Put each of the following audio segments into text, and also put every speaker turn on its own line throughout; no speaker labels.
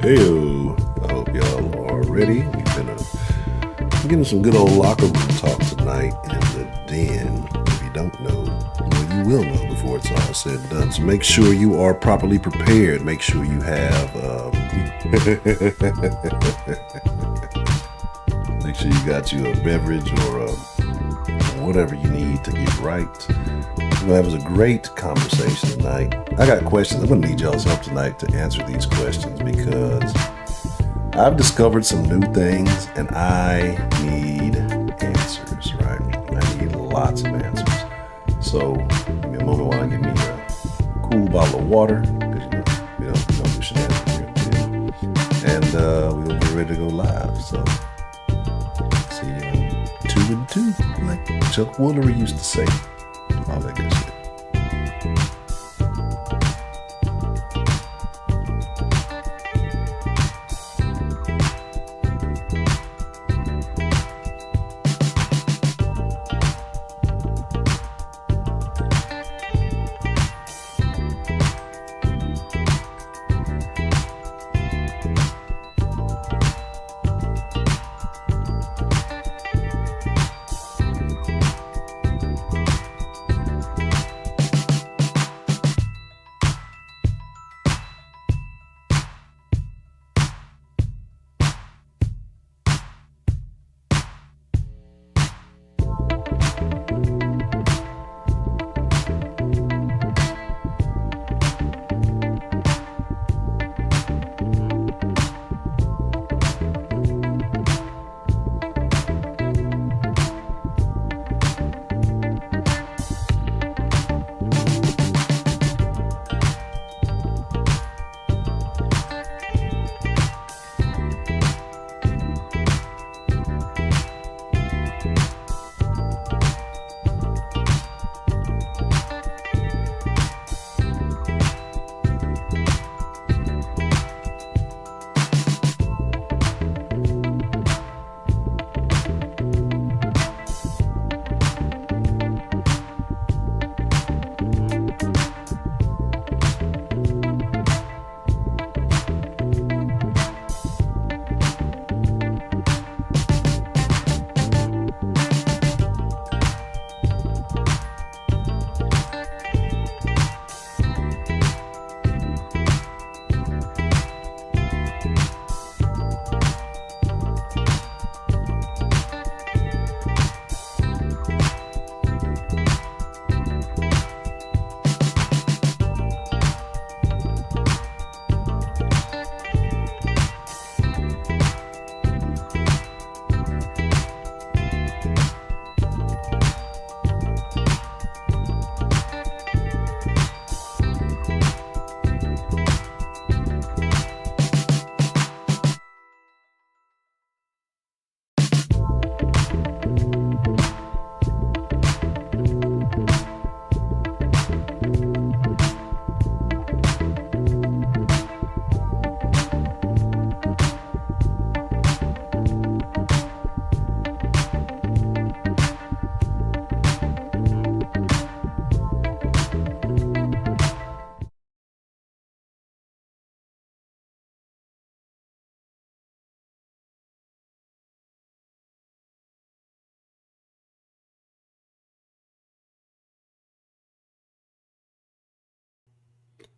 Heyo, I hope y'all are ready. We're getting some good old locker room talk tonight in the den. If you don't know, well, you will know before it's all said and done. So make sure you are properly prepared. Make sure you have, make sure you got you a beverage or whatever you need to get right. That was a great conversation tonight. I got questions. I'm going to need y'all's help tonight to answer these questions because I've discovered some new things and I need answers, right? I need lots of answers. So give me a moment while I get me a cool bottle of water because we don't do shenanigans here. And we're going to get ready to go live. So see you in 2 and 2, like Chuck Woolery used to say. All that good shit.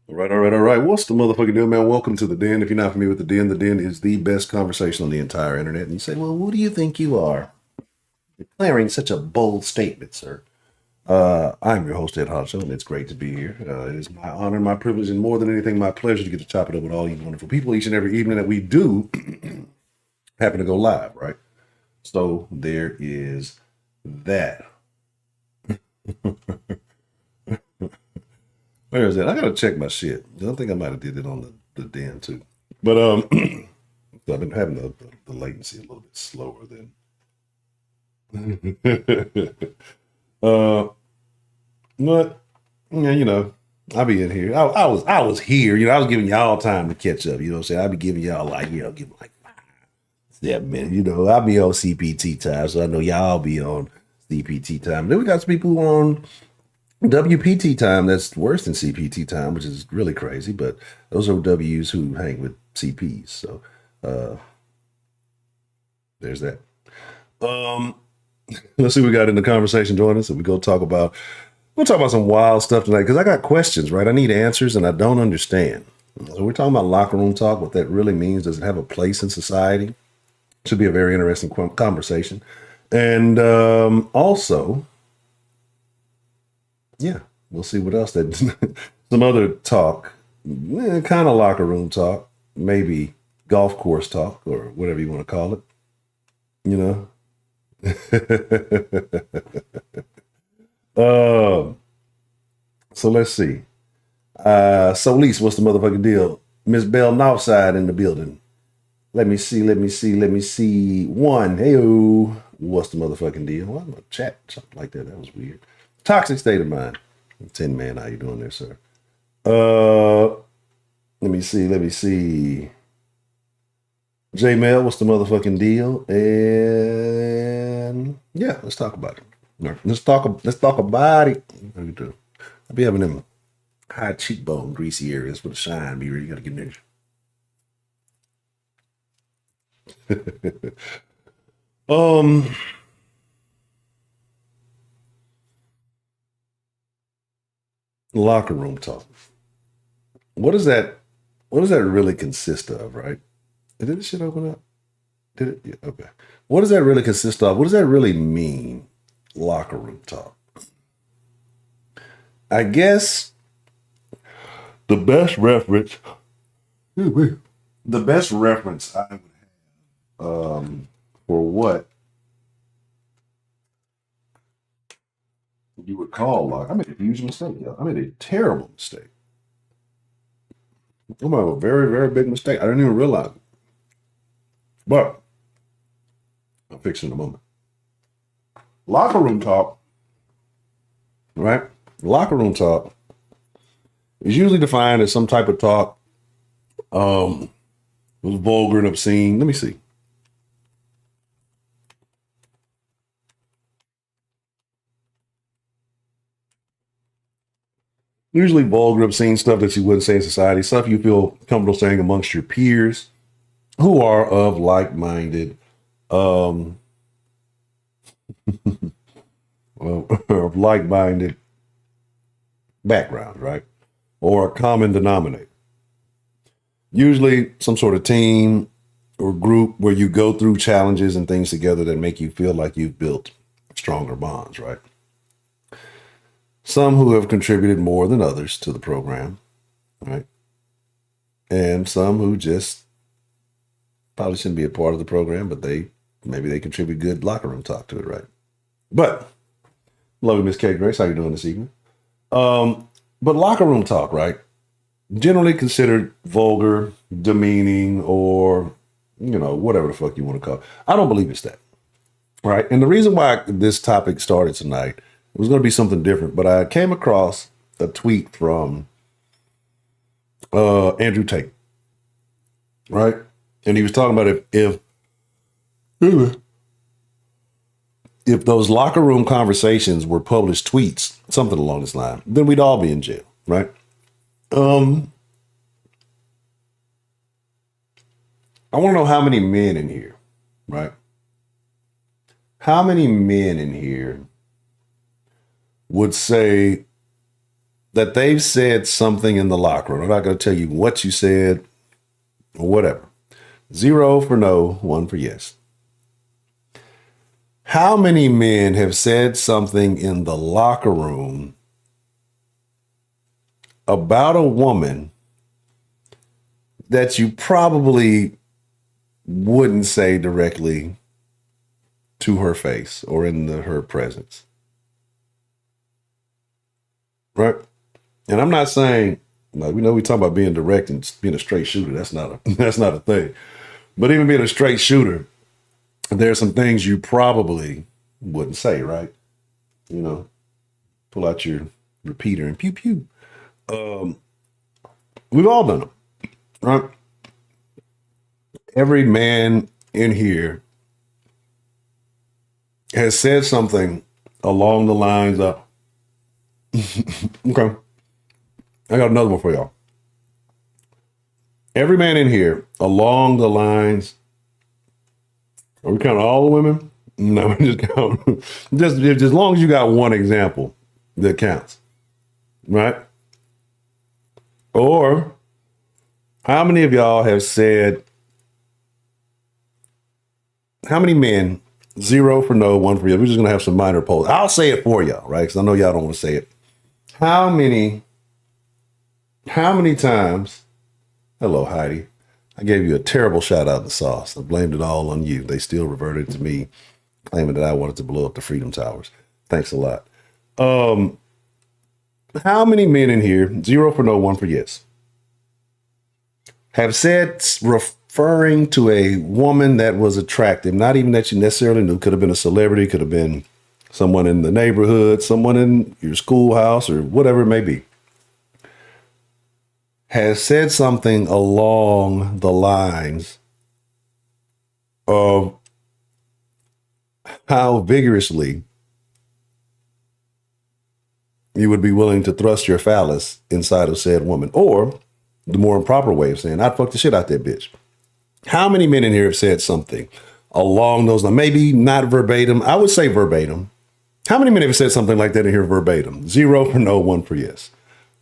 All right. What's the motherfucking deal, man? Welcome to the Den. If you're not familiar with the Den is the best conversation on the entire internet. And you say, well, who do you think you are? Declaring such a bold statement, sir. I'm your host, Ed Hodgson, and it's great to be here. It is my honor, my privilege, and more than anything, my pleasure to get to chop it up with all you wonderful people each and every evening that we do happen to go live, right? So there is that. Where is that? I gotta check my shit. I don't think I might have did it on the Den too. But I've been having the latency a little bit slower than but yeah, I'll be in here. I was here, I was giving y'all time to catch up, what I'm saying? I'll be giving y'all give like 7 minutes, I'll be on CPT time, so I know y'all be on CPT time. Then we got some people on WPT time, that's worse than CPT time, which is really crazy, but those are W's who hang with CPs. So there's that. Let's see what we got in the conversation. Join us and we'll talk about some wild stuff tonight because I got questions, right? I need answers and I don't understand. So we're talking about locker room talk, what that really means. Does it have a place in society? Should be a very interesting conversation. And also, yeah, we'll see what else that some other talk, kind of locker room talk, maybe golf course talk or whatever you want to call it, you know. So let's see. Solis, what's the motherfucking deal? Miss Bell Northside in the building. Let me see. One. Hey-o. What's the motherfucking deal? Well, I'm gonna chat, something like that. That was weird. Toxic State of Mind. 10 man, how you doing there, sir? Let me see. J Mel, what's the motherfucking deal? And yeah, let's talk about it. Let's talk about it. How you doing? I'll be having them high cheekbone, greasy areas with a shine. Be ready. You gotta get in there. Locker room talk. What does that really consist of, right? Did this shit open up? Did it? Yeah, okay. What does that really consist of? What does that really mean? Locker room talk. I guess the best reference I would have for what you would call locker. I made a huge mistake, y'all. I made a terrible mistake. I made a very, very big mistake. I didn't even realize it. But I'll fix it in a moment. Locker room talk, right? Locker room talk is usually defined as some type of talk was vulgar and obscene. Let me see. Usually vulgar, obscene stuff that you wouldn't say in society, stuff you feel comfortable saying amongst your peers who are of like-minded, of like-minded background, right? Or a common denominator. Usually some sort of team or group where you go through challenges and things together that make you feel like you've built stronger bonds, right? Some who have contributed more than others to the program, right? And some who just probably shouldn't be a part of the program, but maybe they contribute good locker room talk to it, right? But love you, Miss Kate Grace. How you doing this evening? But locker room talk, right? Generally considered vulgar, demeaning, or whatever the fuck you want to call it. I don't believe it's that, right? And the reason why this topic started tonight was going to be something different, but I came across a tweet from Andrew Tate, right? And he was talking about if those locker room conversations were published tweets, something along this line, then we'd all be in jail, right? I want to know how many men in here, right? How many men in here would say that they've said something in the locker room? I'm not going to tell you what you said or whatever. 0 for no, 1 for yes. How many men have said something in the locker room about a woman that you probably wouldn't say directly to her face or in her presence? Right? And I'm not saying, we know we talk about being direct and being a straight shooter. That's not a thing. But even being a straight shooter, there's some things you probably wouldn't say, right? Pull out your repeater and pew pew. We've all done them, right? Every man in here has said something along the lines of, Okay. I got another one for y'all. Every man in here along the lines, are we counting all the women? No, we just count. just as long as you got one example that counts, right? Or how many of y'all have said, how many men, 0 for no, 1 for yes? We're just going to have some minor polls. I'll say it for y'all, right? Because I know y'all don't want to say it. How many times, hello, Heidi. I gave you a terrible shout out in the sauce. I blamed it all on you. They still reverted to me, claiming that I wanted to blow up the Freedom Towers. Thanks a lot. How many men in here, 0 for no, 1 for yes, have said, referring to a woman that was attractive, not even that you necessarily knew, could have been a celebrity, could have been someone in the neighborhood, someone in your schoolhouse, or whatever it may be, has said something along the lines of how vigorously you would be willing to thrust your phallus inside of said woman, or the more improper way of saying, I'd fuck the shit out that bitch. How many men in here have said something along those lines? Maybe not verbatim. I would say verbatim. How many men have said something like that in here verbatim? 0 for no, 1 for yes.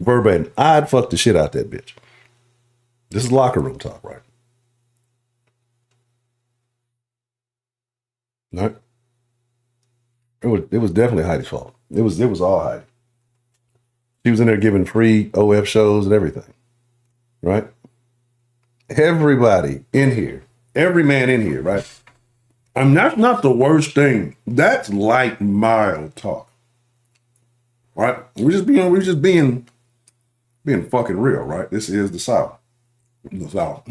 Verbatim. I'd fuck the shit out that bitch. This is locker room talk, right? No. It was definitely Heidi's fault. It was all Heidi. She was in there giving free OF shows and everything, right? Everybody in here, every man in here, right? And that's not the worst thing. That's light, mild talk, right? We're just being fucking real, right? This is the South. The South.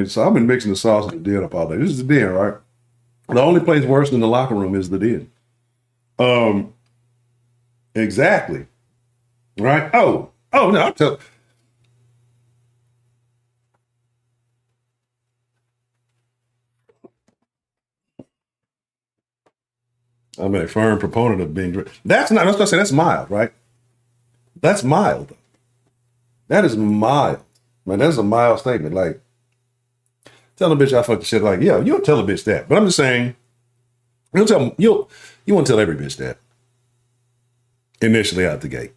So I've been mixing the sauce and the den up all day. This is the den, right? The only place worse than the locker room is the den. Exactly. Right? Oh, no, I'll tell. I'm a firm proponent of being. That's not. I was gonna say that's mild, right? That's mild. That is mild. Man, that's a mild statement. Like, tell a bitch I fuck the shit. Like, yeah, you'll tell a bitch that. But I'm just saying, you won't tell every bitch that initially out the gate.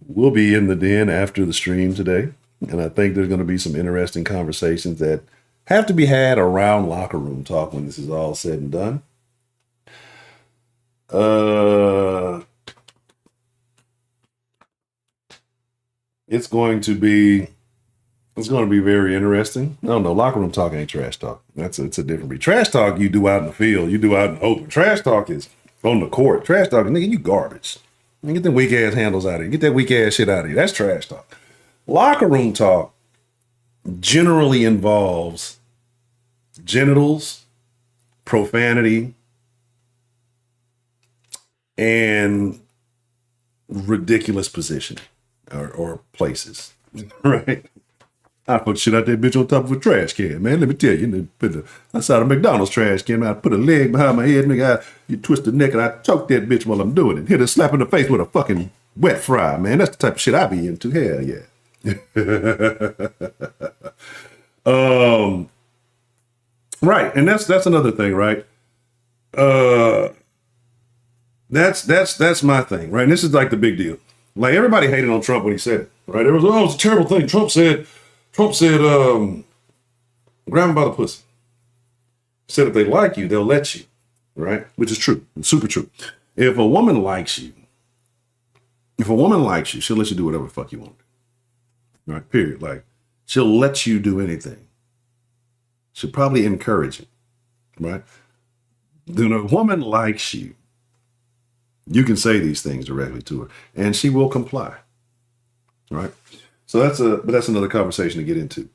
We'll be in the den after the stream today, and I think there's going to be some interesting conversations that have to be had around locker room talk when this is all said and done. It's going to be very interesting. No, locker room talk ain't trash talk. It's a different breed. Trash talk you do out in the field, you do out in the open. Trash talk is on the court. Trash talk, nigga, you garbage. Get them weak ass handles out of here. Get that weak ass shit out of here. That's trash talk. Locker room talk generally involves genitals, profanity, and ridiculous position or places, right? I put shit out that bitch on top of a trash can, man. Let me tell you, outside a McDonald's trash can, I put a leg behind my head, nigga. You twist the neck and I choke that bitch while I'm doing it. Hit a slap in the face with a fucking wet fry, man. That's the type of shit I be into. Hell yeah. Right, and that's another thing, right? That's my thing, right? And this is like the big deal. Like, everybody hated on Trump when he said it, right? It was a terrible thing. Trump said, grab him by the pussy. He said if they like you, they'll let you, right? Which is true. It's super true. If a woman likes you, she'll let you do whatever the fuck you want. Right? Period. Like, she'll let you do anything. She'll probably encourage it, right? When a woman likes you, you can say these things directly to her, and she will comply, right? So that's another conversation to get into.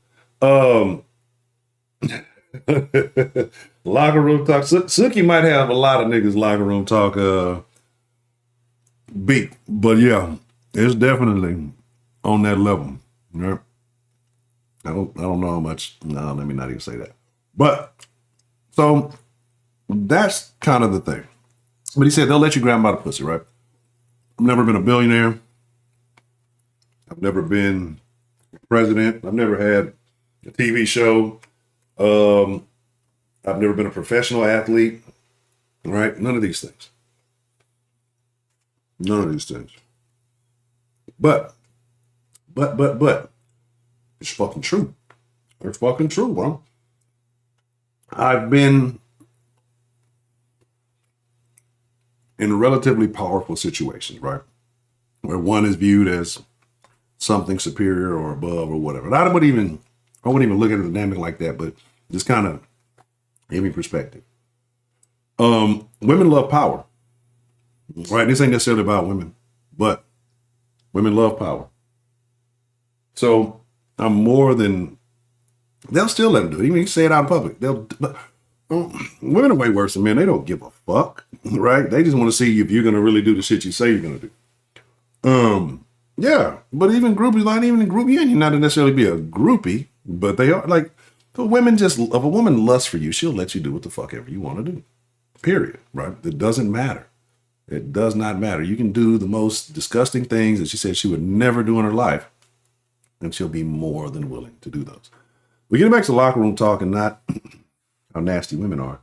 Locker room talk. Suki might have a lot of niggas locker room talk beat, but yeah, it's definitely on that level, right? I don't know how much. No, let me not even say that. But so that's kind of the thing. But he said they'll let you grab them by the pussy, right? I've never been a billionaire. I've never been president. I've never had a TV show. I've never been a professional athlete, right? None of these things. None of these things. But, it's fucking true. It's fucking true, bro. I've been in relatively powerful situations, right? Where one is viewed as something superior or above or whatever. And I wouldn't even look at the dynamic like that, but just kind of give me perspective. Women love power, right? This ain't necessarily about women, but women love power. So I'm more than, they'll still let them do it. Even if you say it out in public, women are way worse than men. They don't give a fuck, right? They just want to see if you're going to really do the shit you say you're going to do. Yeah, but even groupies, not even in group, yeah, you're not necessarily be a groupie, but they are like, if a woman lusts for you, she'll let you do what the fuck ever you want to do. Period. Right? It doesn't matter. It does not matter. You can do the most disgusting things that she said she would never do in her life, and she'll be more than willing to do those. We get back to locker room talk and not how nasty women are.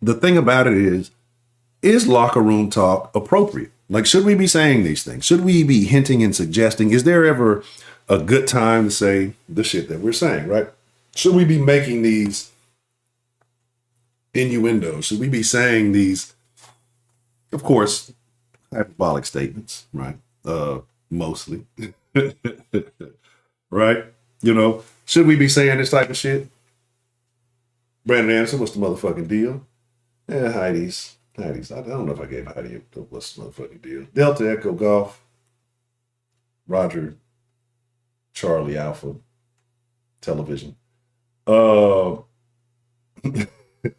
The thing about it is locker room talk appropriate? Like, should we be saying these things? Should we be hinting and suggesting? Is there ever a good time to say the shit that we're saying, right? Should we be making these innuendos? Should we be saying these, of course, hyperbolic statements, right? Mostly, right? You know, should we be saying this type of shit? Brandon Anderson, what's the motherfucking deal? Yeah, Heidi's. I don't know if I gave Heidi a what's the motherfucking deal. Delta Echo Golf. Roger Charlie Alpha Television.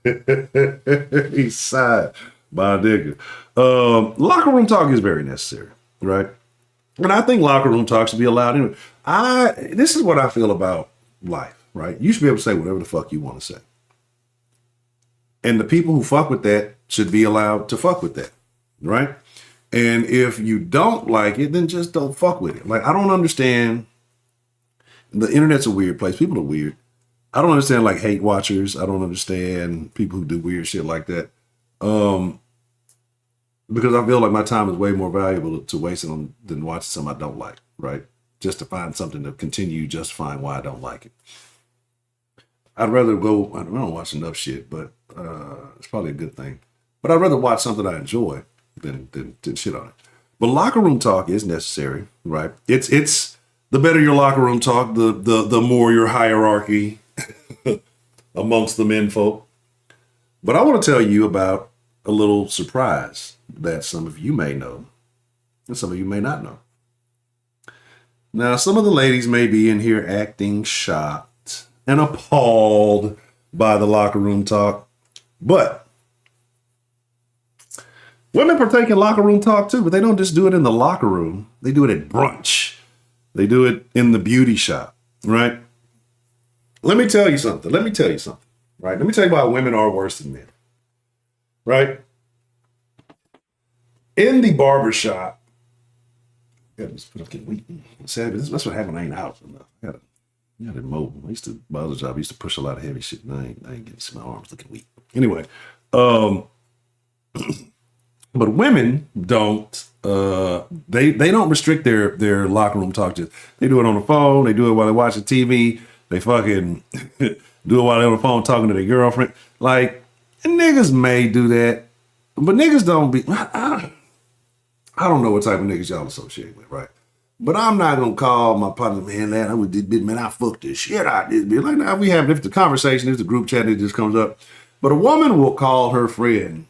He's side by a nigga. Locker room talk is very necessary, right? And I think locker room talk should be allowed anyway. This is what I feel about life, right? You should be able to say whatever the fuck you want to say. And the people who fuck with that should be allowed to fuck with that, right? And if you don't like it, then just don't fuck with it. Like, I don't understand. The internet's a weird place. People are weird. I don't understand, like, hate watchers. I don't understand people who do weird shit like that. Because I feel like my time is way more valuable to waste it on than watching something I don't like, right? Just to find something to continue justifying why I don't like it. I'd rather go, I don't watch enough shit, but it's probably a good thing. But I'd rather watch something I enjoy than shit on it. But locker room talk is necessary, right? It's the better your locker room talk, the more your hierarchy amongst the men folk. But I want to tell you about a little surprise that some of you may know and some of you may not know. Now, some of the ladies may be in here acting shocked and appalled by the locker room talk, but women partake in locker room talk too, but they don't just do it in the locker room. They do it at brunch. They do it in the beauty shop, right? Let me tell you something, right? Let me tell you why women are worse than men, right? In the barber shop, that's what happened. I ain't out enough. I got it mobile. I used to, my other job, I used to push a lot of heavy shit, and I ain't getting to see my arms looking weak. Anyway, but women don't, they don't restrict their locker room talk. Just, they do it on the phone. They do it while they're watching TV. They fucking do it while they're on the phone talking to their girlfriend. Like, niggas may do that, but niggas don't be, I don't know what type of niggas y'all associate with, right? But I'm not gonna call my partner, man, I fucked this shit out this bitch. Like, now we have, if the conversation, if the group chat that just comes up. But a woman will call her friend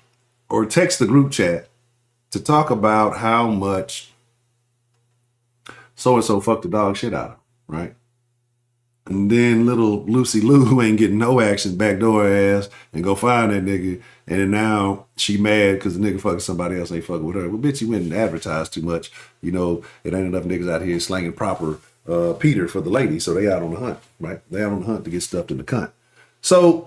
or text the group chat to talk about how much so-and-so fucked the dog shit out of, right? And then little Lucy Lou, who ain't getting no action, backdoor ass, and go find that nigga. And then now she mad because the nigga fucking somebody else ain't fucking with her. Well, bitch, you went and advertised too much. You know, it ain't enough niggas out here slanging proper Peter for the lady, so they out on the hunt, right? They out on the hunt to get stuffed in the cunt. So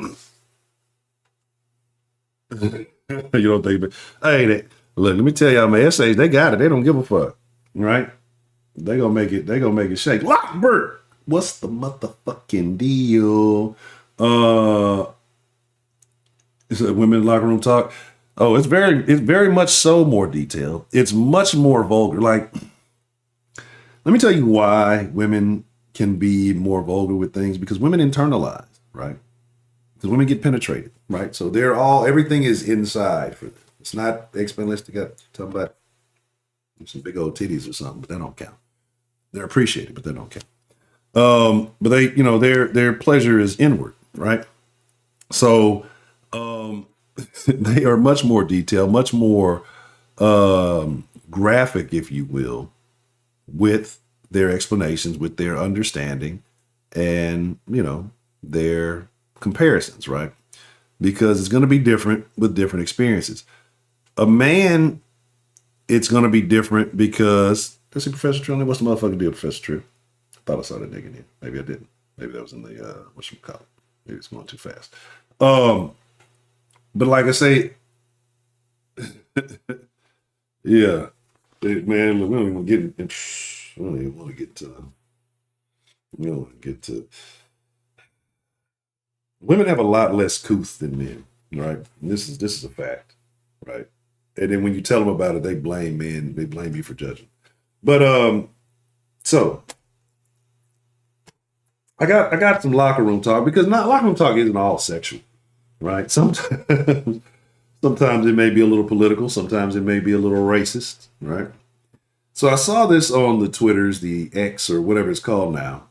you don't think, but hey, look, let me tell y'all, my essays, they got it. They don't give a fuck, right? They gonna make it. They gonna make it shake. Lockbird, what's the motherfucking deal? Is it women in locker room talk? Oh, it's very much so more detailed. It's much more vulgar. Like, let me tell you why women can be more vulgar with things, because women internalize, right? Because women get penetrated, right? So everything is inside for them. It's not explicit. Got talking about some big old titties or something, but that don't count. They're appreciated, but they don't count. But they, their pleasure is inward, right? So they are much more detailed, much more graphic, if you will, with their explanations, with their understanding, and their comparisons, right? Because it's going to be different with different experiences. A man, it's going to be different because, let's see, Professor Trill, what's the motherfucking deal, Professor Trill? I thought I saw that nigga in here. Maybe I didn't. Maybe that was in the, whatchamacallit. Maybe it's going too fast. But like I say, yeah, man, we don't even get, we don't even want to get to, we don't want to get to, women have a lot less couth than men, right? And this is a fact, right? And then when you tell them about it, they blame men, they blame you for judging. But so I got some locker room talk, because locker room talk isn't all sexual, right? Sometimes it may be a little political, sometimes it may be a little racist, right? So I saw this on the Twitters, the X or whatever it's called now,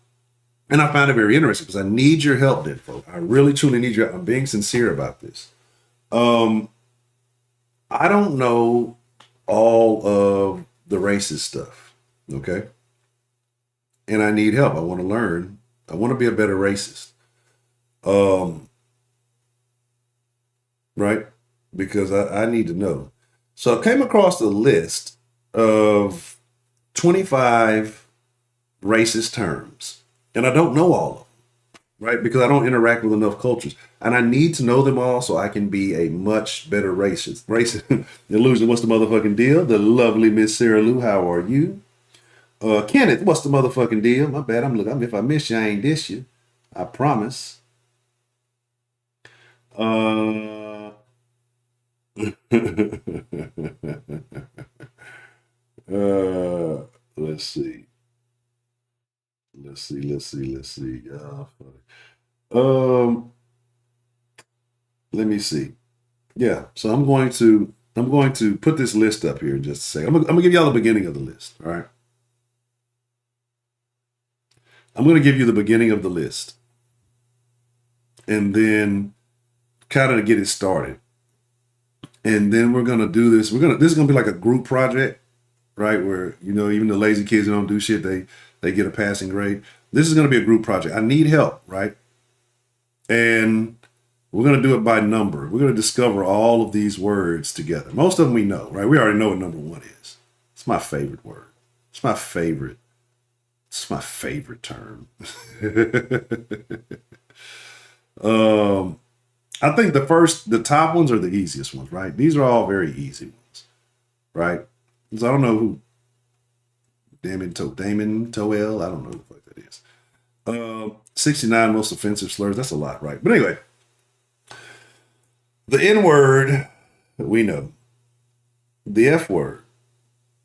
and I found it very interesting because I need your help, then, folks. I really truly need your help. I'm being sincere about this. I don't know all of the racist stuff, okay? And I need help. I want to learn. I want to be a better racist. Right? Because I need to know. So I came across a list of 25 racist terms, and I don't know all of them, right? Because I don't interact with enough cultures, and I need to know them all so I can be a much better racist. Illusion, what's the motherfucking deal? The lovely Miss Sarah Lou, how are you? Kenneth, what's the motherfucking deal? My bad, if I miss you, I ain't diss you. I promise. Let's see. Let me see. Yeah, so I'm going to put this list up here in just a second. I'm gonna give y'all the beginning of the list. All right. I'm gonna give you the beginning of the list, and then kind of get it started. And then we're gonna do this. This is gonna be like a group project, right? Where even the lazy kids who don't do shit, they get a passing grade. This is gonna be a group project. I need help, right? And we're gonna do it by number. We're gonna discover all of these words together. Most of them we know, right? We already know what number one is. It's my favorite word. It's my favorite term. I think the top ones are the easiest ones, right? These are all very easy ones, right? So I don't know who Damon Toel, I don't know who the fuck that is. 69 most offensive slurs, that's a lot, right? But anyway, the N word, we know. The F word,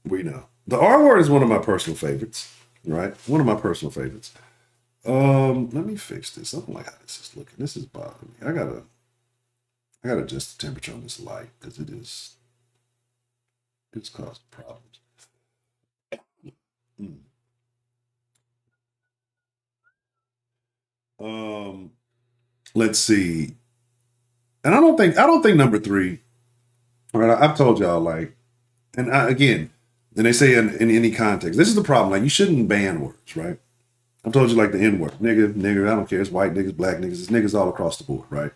we know. The R word is one of my personal favorites, right? One of my personal favorites. Let me fix this. I don't like how this is looking. This is bothering me. I gotta adjust the temperature on this light because it's causing problems. Let's see. And I don't think number 3. All right, I've told y'all and they say in any context, this is the problem. Like, you shouldn't ban words, right? I've told you, like, the N word, nigger, I don't care. It's white niggas, black niggas, it's niggas all across the board, right?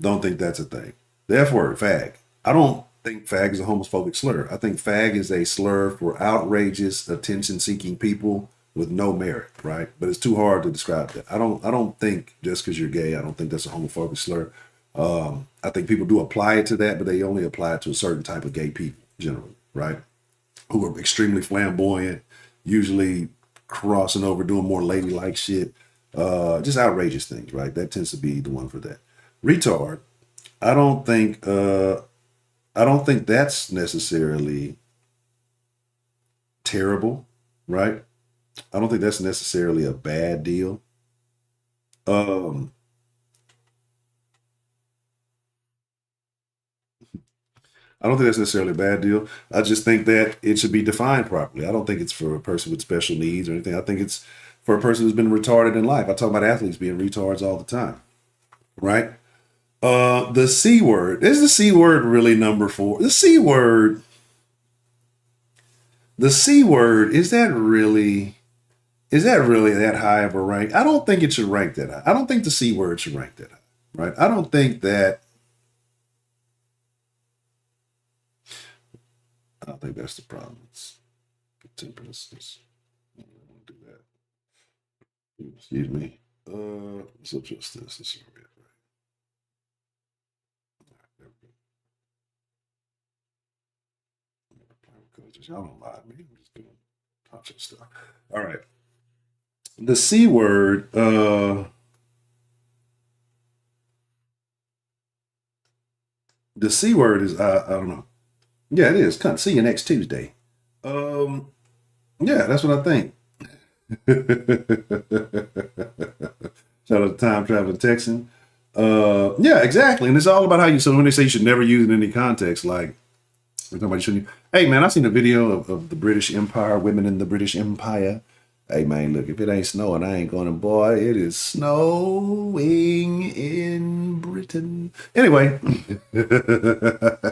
Don't think that's a thing. The F word, fag. I don't think fag is a homophobic slur. I think fag is a slur for outrageous, attention-seeking people with no merit, right? But it's too hard to describe that. I don't think just because you're gay, I don't think that's a homophobic slur. I think people do apply it to that, but they only apply it to a certain type of gay people generally, right? Who are extremely flamboyant, usually crossing over, doing more ladylike shit, just outrageous things, right? That tends to be the one for that. Retard. I don't think that's necessarily terrible, right? I don't think that's necessarily a bad deal. Um, I don't think that's necessarily a bad deal. I just think that it should be defined properly. I don't think it's for a person with special needs or anything. I think it's for a person who's been retarded in life. I talk about athletes being retards all the time, right? The C word. Is the C word really number 4? The C word. The C word, is that really that high of a rank? I don't think it should rank that high. I don't think the C word should rank that high, right? I don't think that's the problem. It's temperance. I don't want to do that. Excuse me. Let's adjust this. This is right. There we go. Y'all don't lie to me. I'm just doing conscious stuff. All right. The C word. The C word is I don't know. Yeah, it is. Cunt. See you next Tuesday. Yeah, that's what I think. Shout out to Time Traveling Texan. Yeah, exactly. And it's all about how you. So when they say you should never use it in any context, like we're talking about you shouldn't. Hey man, I seen a video of the British Empire, women in the British Empire. Hey man, look, if it ain't snowing, I ain't going to. Boy, it is snowing in Britain. Anyway, the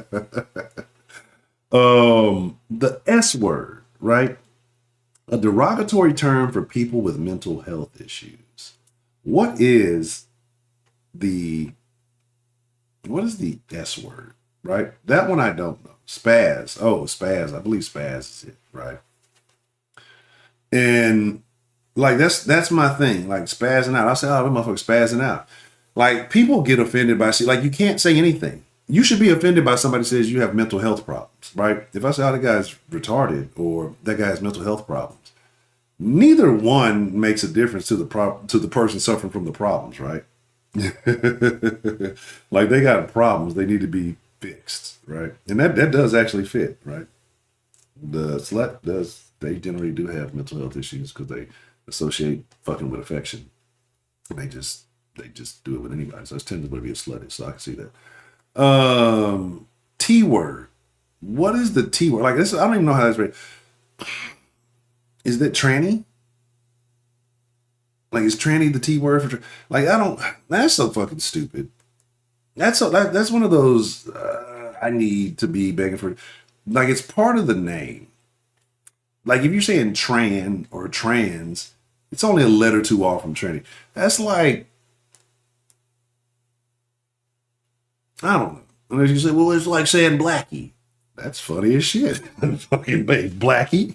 S word, right? A derogatory term for people with mental health issues. What is the S word, right? That one I don't know. Spaz. Oh, spaz. I believe spaz is it, right? And like that's my thing. Like spazzing out. I say, oh, that motherfucker spazzing out. Like people get offended by like you can't say anything. You should be offended by somebody says you have mental health problems, right? If I say, oh, that guy's retarded or that guy has mental health problems, neither one makes a difference to the person suffering from the problems, right? Like they got problems, they need to be fixed, right? And that does actually fit, right? The slut does. They generally do have mental health issues because they associate fucking with affection. They just do it with anybody. So it's tends to be a slut. So I can see that. T word. What is the T word? Like this, I don't even know how that's rated. Is that tranny? Like is tranny the T word for? Like I don't. That's so fucking stupid. That's one of those. I need to be begging for. Like it's part of the name. Like if you're saying tran or trans, it's only a letter too off from tranny. That's like I don't know. Unless you say, well, it's like saying blackie. That's funny as shit. Fucking blackie.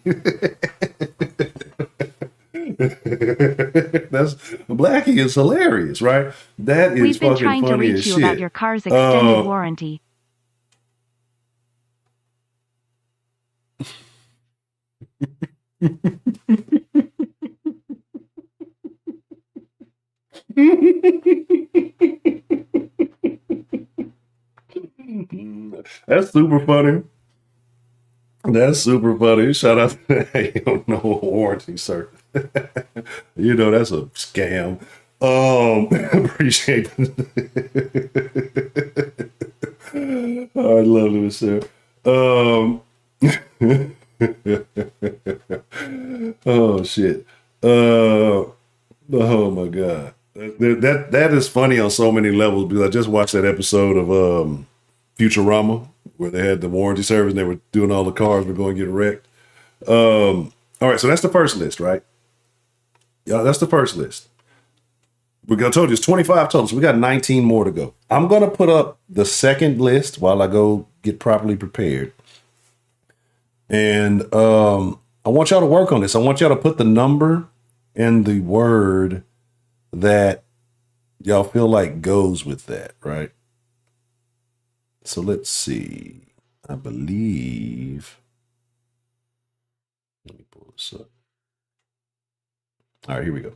That's blackie is hilarious, right? That is
We've been
fucking
trying to
funny
reach
as
you
shit.
about your car's extended warranty.
That's super funny. That's super funny. Shout out to that. You don't know a warranty, sir. You know that's a scam. Appreciate it. Oh, I love it, sir. Oh shit. Oh my god. That is funny on so many levels because I just watched that episode of Futurama where they had the warranty service and they were doing all the cars were going to get wrecked. All right, so that's the first list, right? Yeah, that's the first list. I told you it's 25 total, so we got 19 more to go. I'm gonna put up the second list while I go get properly prepared. And I want y'all to work on this. I want y'all to put the number and the word that y'all feel like goes with that, right? So let's see. I believe. Let me pull this up. All right, here we go.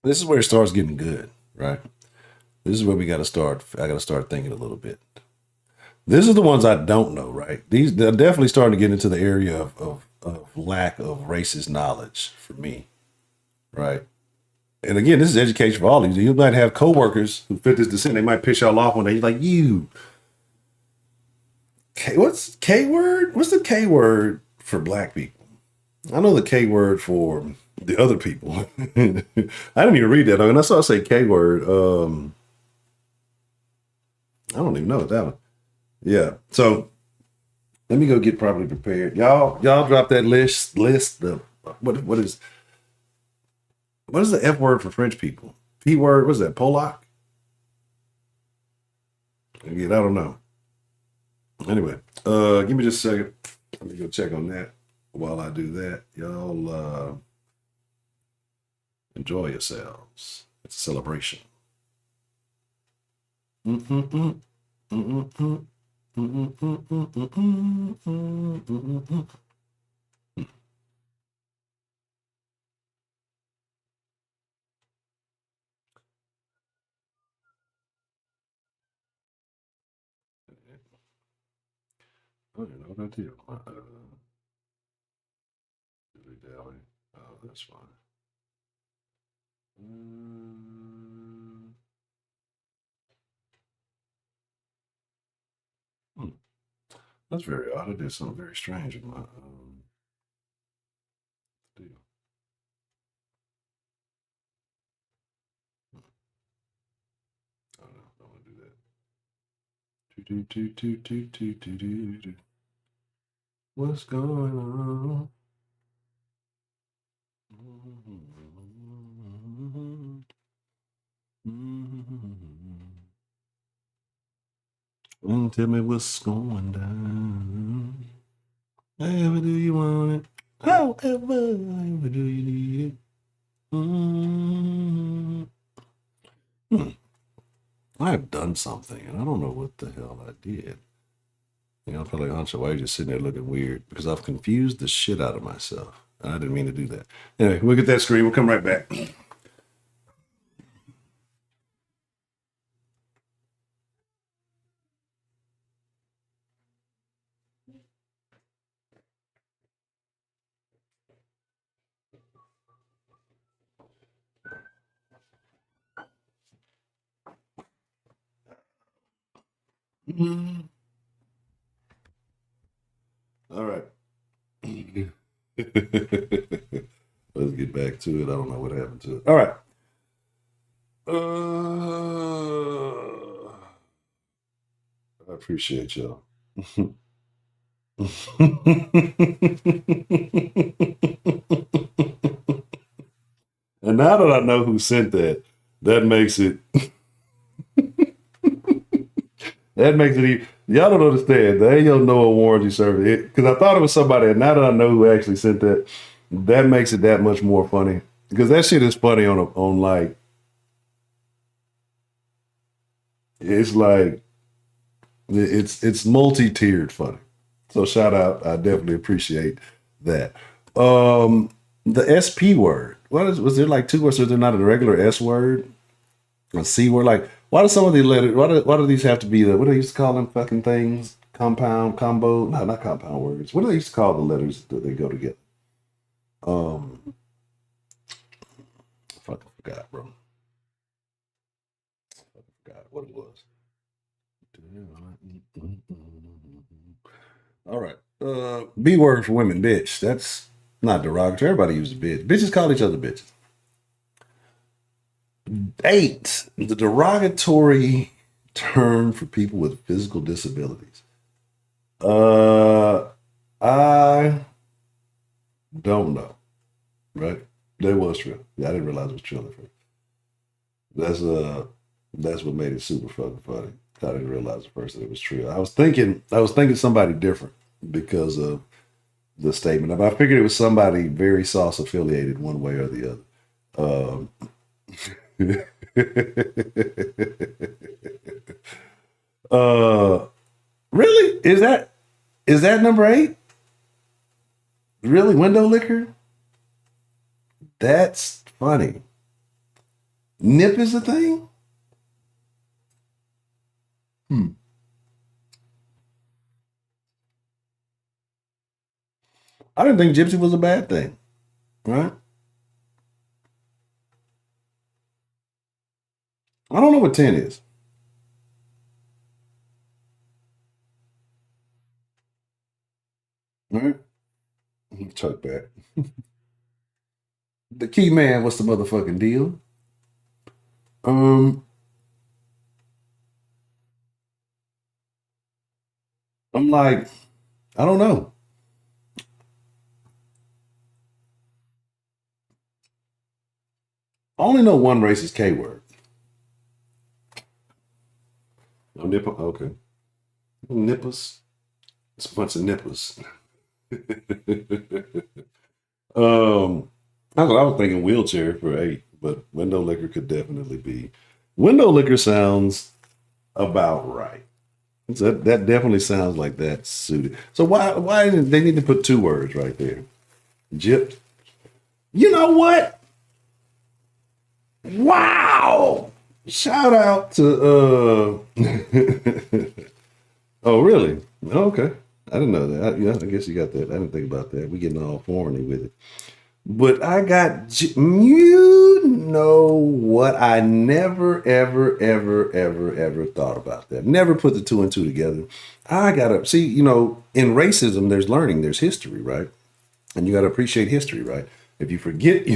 This is where it starts getting good, right? This is where we got to start. I got to start thinking a little bit. This is the ones I don't know, right? They're definitely starting to get into the area of lack of racist knowledge for me, right? And again, this is education for all of you. You might have coworkers who fit this descent. They might piss y'all off one day. You're like, you. What's K word? What's the K word for black people? I know the K word for the other people. I didn't even read that. And I saw it say K word. I don't even know what that one. Yeah. So let me go get properly prepared. Y'all drop that list. The what is the F word for French people? P word, what is that? Polak? Again, I don't know. Anyway, give me just a second. Let me go check on that. While I do that, y'all enjoy yourselves. It's a celebration. Mm-mm-mm. Mm-mm-mm. Mm-mm-mm. I don't know what I did. Oh, that's fine. That's very odd. I did something very strange with my deal. Oh no, I don't want to do that. What's going on? Tell me what's going down. However do you want it? However do you need it? I have done something, and I don't know what the hell I did. You know, probably Ancho, why are you just sitting there looking weird? Because I've confused the shit out of myself. And I didn't mean to do that. Anyway, we'll get that screen. We'll come right back. All right. Let's get back to it. I don't know what happened to it. All right. I appreciate y'all. And now that I know who sent that, that makes it even. Y'all don't understand. There ain't no warranty service. Because I thought it was somebody, and now that I know who actually sent that, that makes it that much more funny. Because that shit is funny on like, it's like, it's multi-tiered funny. So shout out. I definitely appreciate that. The SP word. Was there like two words? Was there not a regular S word? A C word? Like, why do some of these letters, why do these have to be what do they used to call them fucking things? Combo? No, not compound words. What do they used to call the letters that they go together? I fucking forgot, bro. I forgot what it was. All right. B word for women, bitch. That's not derogatory. Everybody uses bitch. Bitches call each other bitches. 8, the derogatory term for people with physical disabilities. I don't know. Right? That was true. Yeah, I didn't realize it was true. That's what made it super fucking funny. I didn't realize at first that it was true. I was thinking somebody different because of the statement. I figured it was somebody very sauce affiliated one way or the other. Really? Is that number 8? Really? Window liquor? That's funny. Nip is a thing? I didn't think gypsy was a bad thing, right? I don't know what 10 is. All right. Chuck back. The key man, what's the motherfucking deal? Um, I'm like, I don't know. I only know one racist K word. Oh, nipple. Okay. Nippers. It's a bunch of nippers. I was thinking wheelchair for 8, but window liquor could definitely be. Window liquor sounds about right. So that definitely sounds like that's suited. So why did they need to put 2 words right there? Gypped. You know what? Wow! Shout out to oh really? Okay. I didn't know that. Yeah, I guess you got that. I didn't think about that. We getting all foreigny with it. But I got you know what? I never ever thought about that. Never put the 2 and 2 together. I gotta see, in racism, there's learning, there's history, right? And you gotta appreciate history, right? If you forget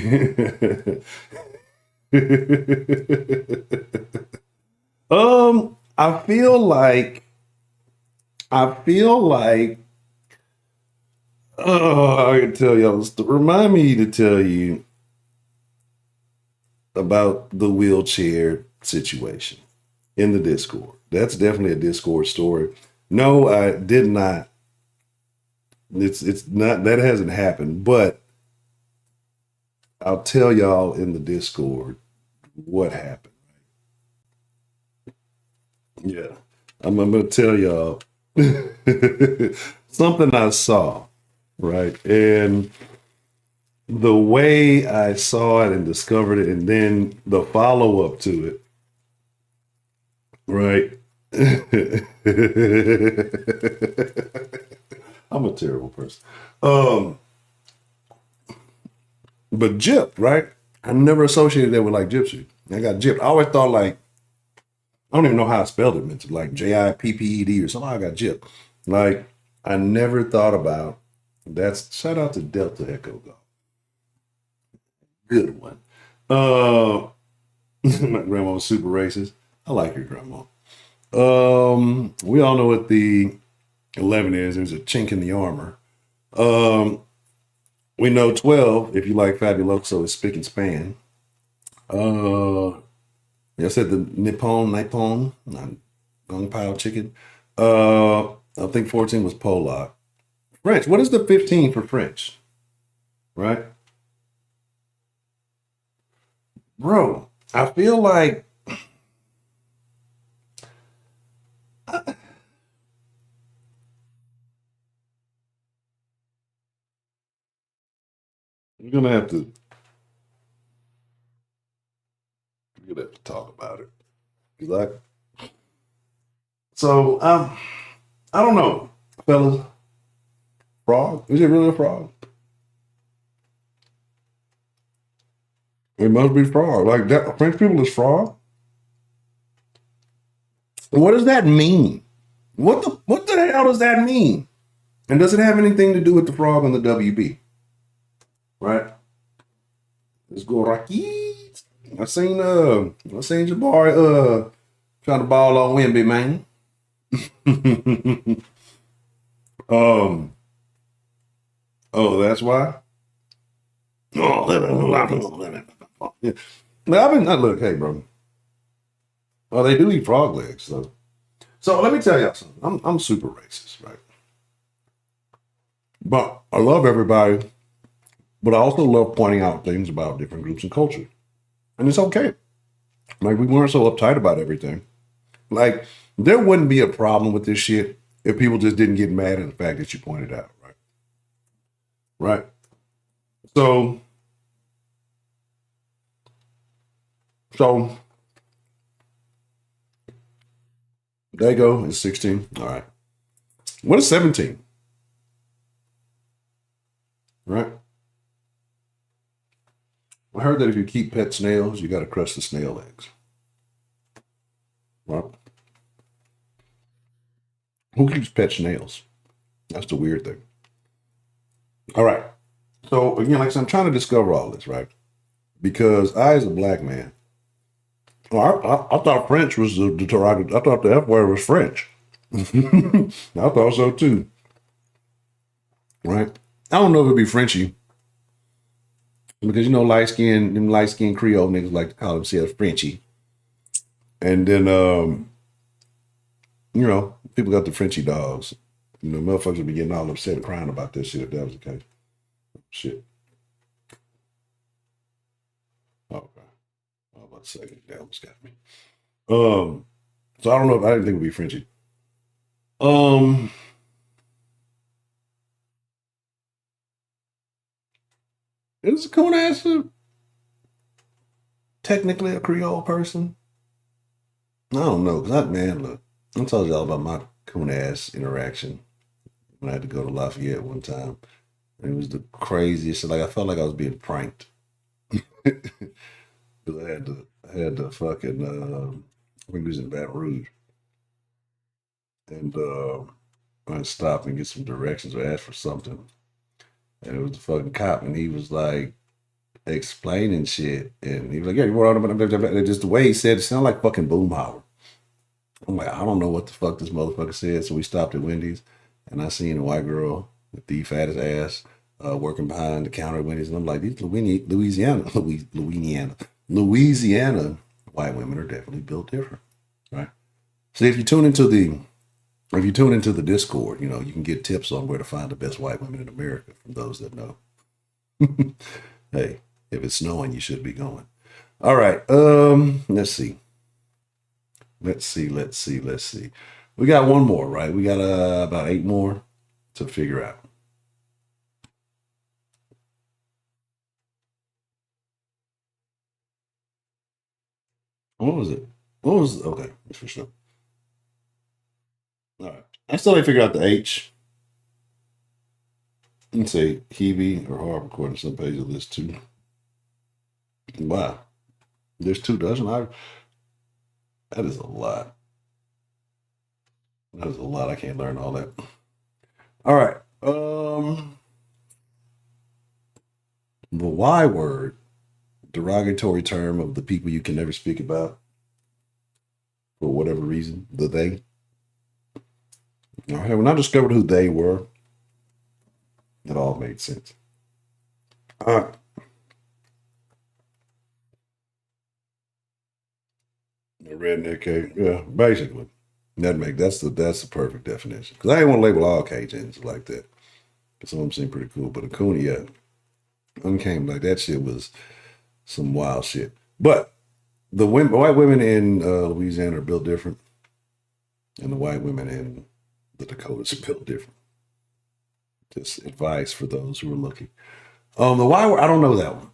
I feel like I can tell y'all. Remind me to tell you about the wheelchair situation in the Discord. That's definitely a Discord story. No, I did not. It's not, that hasn't happened, but I'll tell y'all in the Discord what happened. Yeah. I'm gonna tell y'all something I saw, right? And the way I saw it and discovered it, and then the follow-up to it, right? I'm a terrible person. But gypped, right? I never associated that with like gypsy. I got gypped. I always thought like, I don't even know how I spelled it, meant to like Jipped or something. I got gypped. Like, I never thought about that's shout out to Delta Echo Golf. Good one. My grandma was super racist. I like your grandma. We all know what the 11 is. There's a chink in the armor. We know 12, if you like Fabuloso, is spick and span. I said the Nippon, Gong Pao chicken. I think 14 was Polak. French. What is the 15 for French? Right? Bro, I feel like we're gonna have to talk about it. Like, so I don't know, fellas. Frog? Is it really a frog? It must be frog. Like that French people is frog. What does that mean? What the hell does that mean? And does it have anything to do with the frog on the WB? Right? Let's go Rockies. I seen Jabari trying to ball on Wimby, man. Oh, that's why. Oh, yeah. Now, look, hey, bro. Oh, they do eat frog legs, so So let me tell y'all something. I'm super racist, right? But I love everybody, but I also love pointing out things about different groups and culture. And it's okay. Like, we weren't so uptight about everything. Like, there wouldn't be a problem with this shit if people just didn't get mad at the fact that you pointed out, right? Right. So there you go. It's 16. All right. What is 17? Right. I heard that if you keep pet snails, you got to crush the snail eggs. Right. Who keeps pet snails? That's the weird thing. All right. So again, like I said, I'm trying to discover all this, right? Because I, as a black man, I thought French was the derogatory. I thought the F word was French. I thought so too. Right? I don't know if it'd be Frenchy because them light skinned Creole niggas like to call themselves Frenchy, and then people got the Frenchy dogs. Motherfuckers would be getting all upset and crying about this shit if that was the case. Shit. Oh, okay. I was about to say that almost got me. So I don't know if I didn't think it'd be Frenchy. Is Coon technically a Creole person? I don't know, because look, I told y'all about my coon ass interaction when I had to go to Lafayette one time. And it was the craziest shit. Like, I felt like I was being pranked. Because I had to fucking, I think it was in Baton Rouge. And I stopped and get some directions or ask for something. And it was the fucking cop, and he was like explaining shit. And he was like, yeah, you want to, just the way he said it sounded like fucking Boomhauer. I'm like, I don't know what the fuck this motherfucker said. So we stopped at Wendy's, and I seen a white girl with the fattest ass working behind the counter at Wendy's. And I'm like, these Louisiana white women are definitely built different, right? So if you tune into the Discord, you can get tips on where to find the best white women in America from those that know. Hey, if it's snowing, you should be going. All right. Let's see. We got one more, right? We got about 8 more to figure out. What was it? Okay, that's for sure. All right. I still ain't figured out the H. Let's say Hebe or Harp according to some page of this too. Wow. There's 2 dozen. That is a lot. That is a lot. I can't learn all that. All right. The Y word, derogatory term of the people you can never speak about for whatever reason, the they. All right. When I discovered who they were, it all made sense. All right. A redneck cake. Yeah, basically. That's the perfect definition. Because I didn't want to label all Cajuns like that. Some of them seem pretty cool. But a Cooney, yeah. Uncame like that shit was some wild shit. But the white women in Louisiana are built different. And the white women in the Dakotas are built different. Just advice for those who are looking. The Y word, I don't know that one.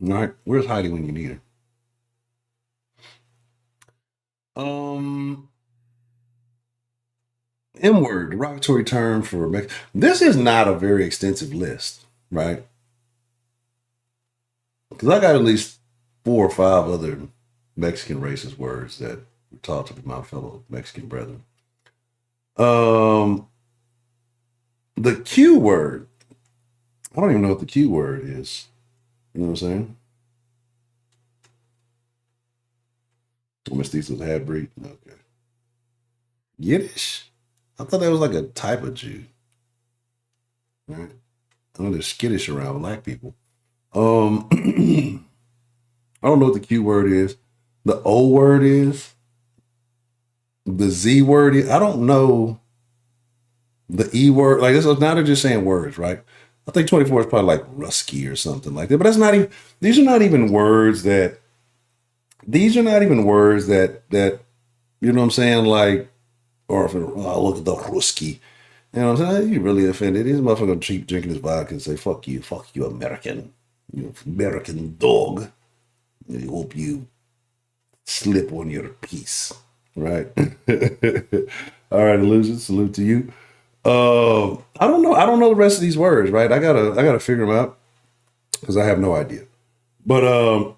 All right. Where's Heidi when you need her? M word, derogatory term for this is not a very extensive list, right? Because I got at least 4 or 5 other Mexican racist words that we taught to my fellow Mexican brethren. The Q word, I don't even know what the Q word is. You know what I'm saying? Mestizos half breed. Okay. Yiddish? I thought that was like a type of Jew. Right? I know they're skittish around black people. I don't know what the Q word is. The O word is. the Z word. I don't know the E word. Like this, now they're just saying words, right? I think 24 is probably like Rusky or something like that. But that's not even. These are not even words that. These are not even words that you know what I'm saying. Like, or if look at the Rusky. You know what I'm saying? You really offended. These motherfuckers keep drinking this vodka and say, fuck you, American. You American dog. I hope you slip on your piece. Right? All right, illusion. Salute to you. I don't know. I don't know the rest of these words, right? I gotta figure them out because I have no idea. But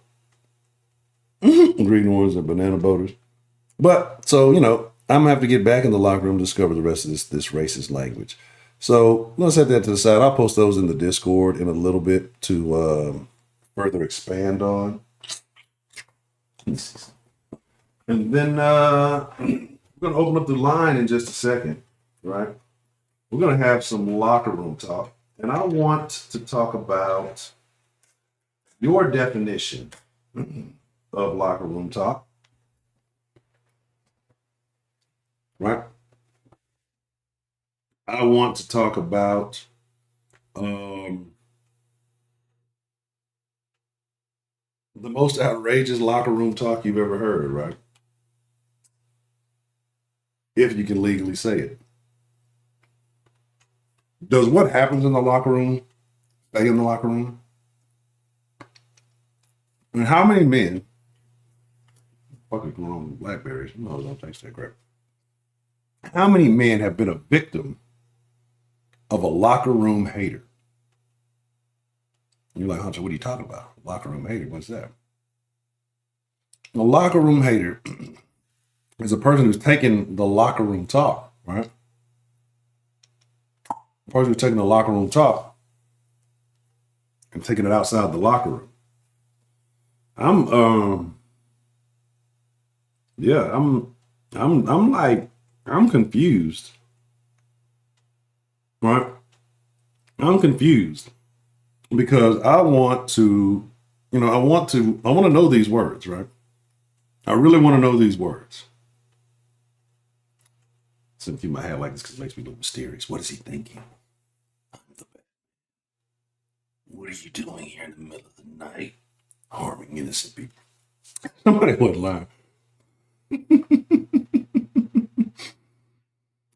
green ones and banana boaters. But so I'm gonna have to get back in the locker room to discover the rest of this racist language. So let's set that to the side. I'll post those in the Discord in a little bit to further expand on. And then we're gonna open up the line in just a second, right? We're gonna have some locker room talk, and I want to talk about your definition of locker room talk, right? I want to talk about the most outrageous locker room talk you've ever heard, right? If you can legally say it. Does what happens in the locker room stay in the locker room? And how many men, fucking going on with Blackberries, no, don't taste that great. How many men have been a victim of a locker room hater? You're like, Hunter, what are you talking about? Locker room hater, what's that? A locker room hater is a person who's taking the locker room talk, right? A person who's taking the locker room talk and taking it outside the locker room. I'm confused, right? I'm confused because I want to know these words, right? I really want to know these words. Some people might have like this because it makes me look mysterious. What is he thinking? What are you doing here in the middle of the night, harming innocent people? Somebody would lie.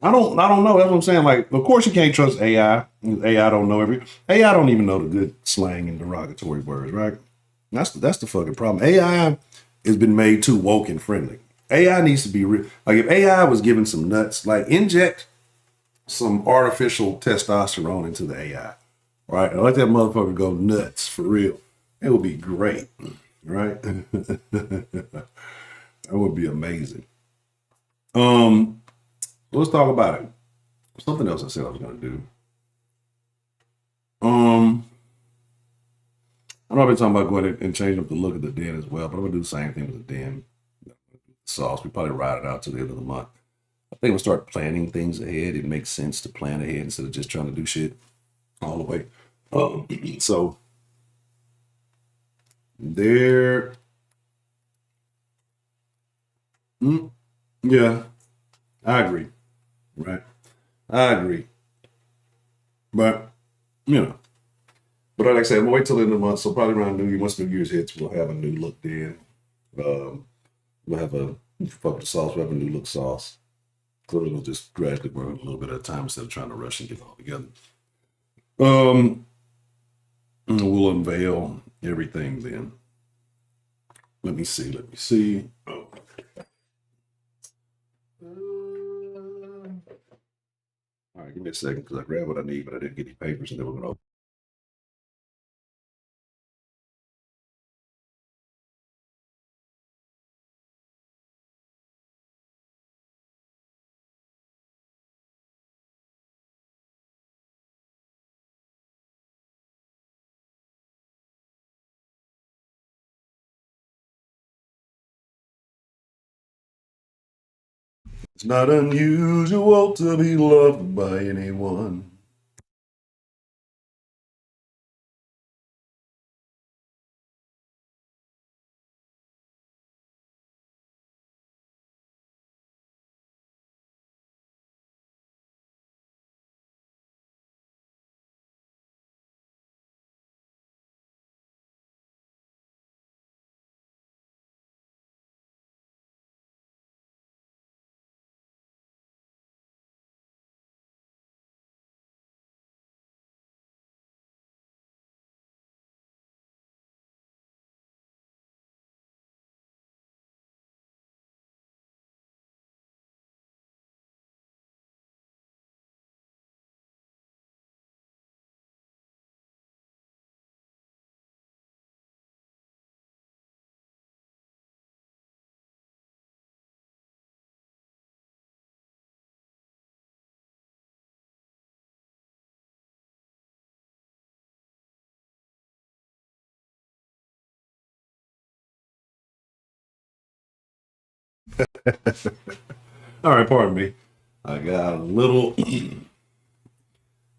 I don't know. That's what I'm saying. Like, of course you can't trust AI. AI don't know AI don't even know the good slang and derogatory words, right? That's the fucking problem. AI has been made too woke and friendly. AI needs to be like if AI was given some nuts, like inject some artificial testosterone into the AI, right? And let that motherfucker go nuts for real. It would be great, right? That would be amazing. Let's talk about it. Something else I said I was going to do. I know I've been talking about going and changing up the look of the den as well, but I'm going to do the same thing with the den sauce. We probably ride it out to the end of the month. I think we'll start planning things ahead. It makes sense to plan ahead instead of just trying to do shit all the way. So there, yeah, I agree. Right. I agree. But, but like I said, we'll wait till the end of the month. So probably around New Year, once New Year's hits, we'll have a new look then. We'll have fuck the sauce, we'll have a new look sauce. So we'll just gradually work a little bit at a time instead of trying to rush and get it all together. We'll unveil everything then. Let me see. Oh. All right, give me a second because I grabbed what I need, but I didn't get any papers, and then we're going to open. It's not unusual to be loved by anyone. All right, pardon me. I got a little,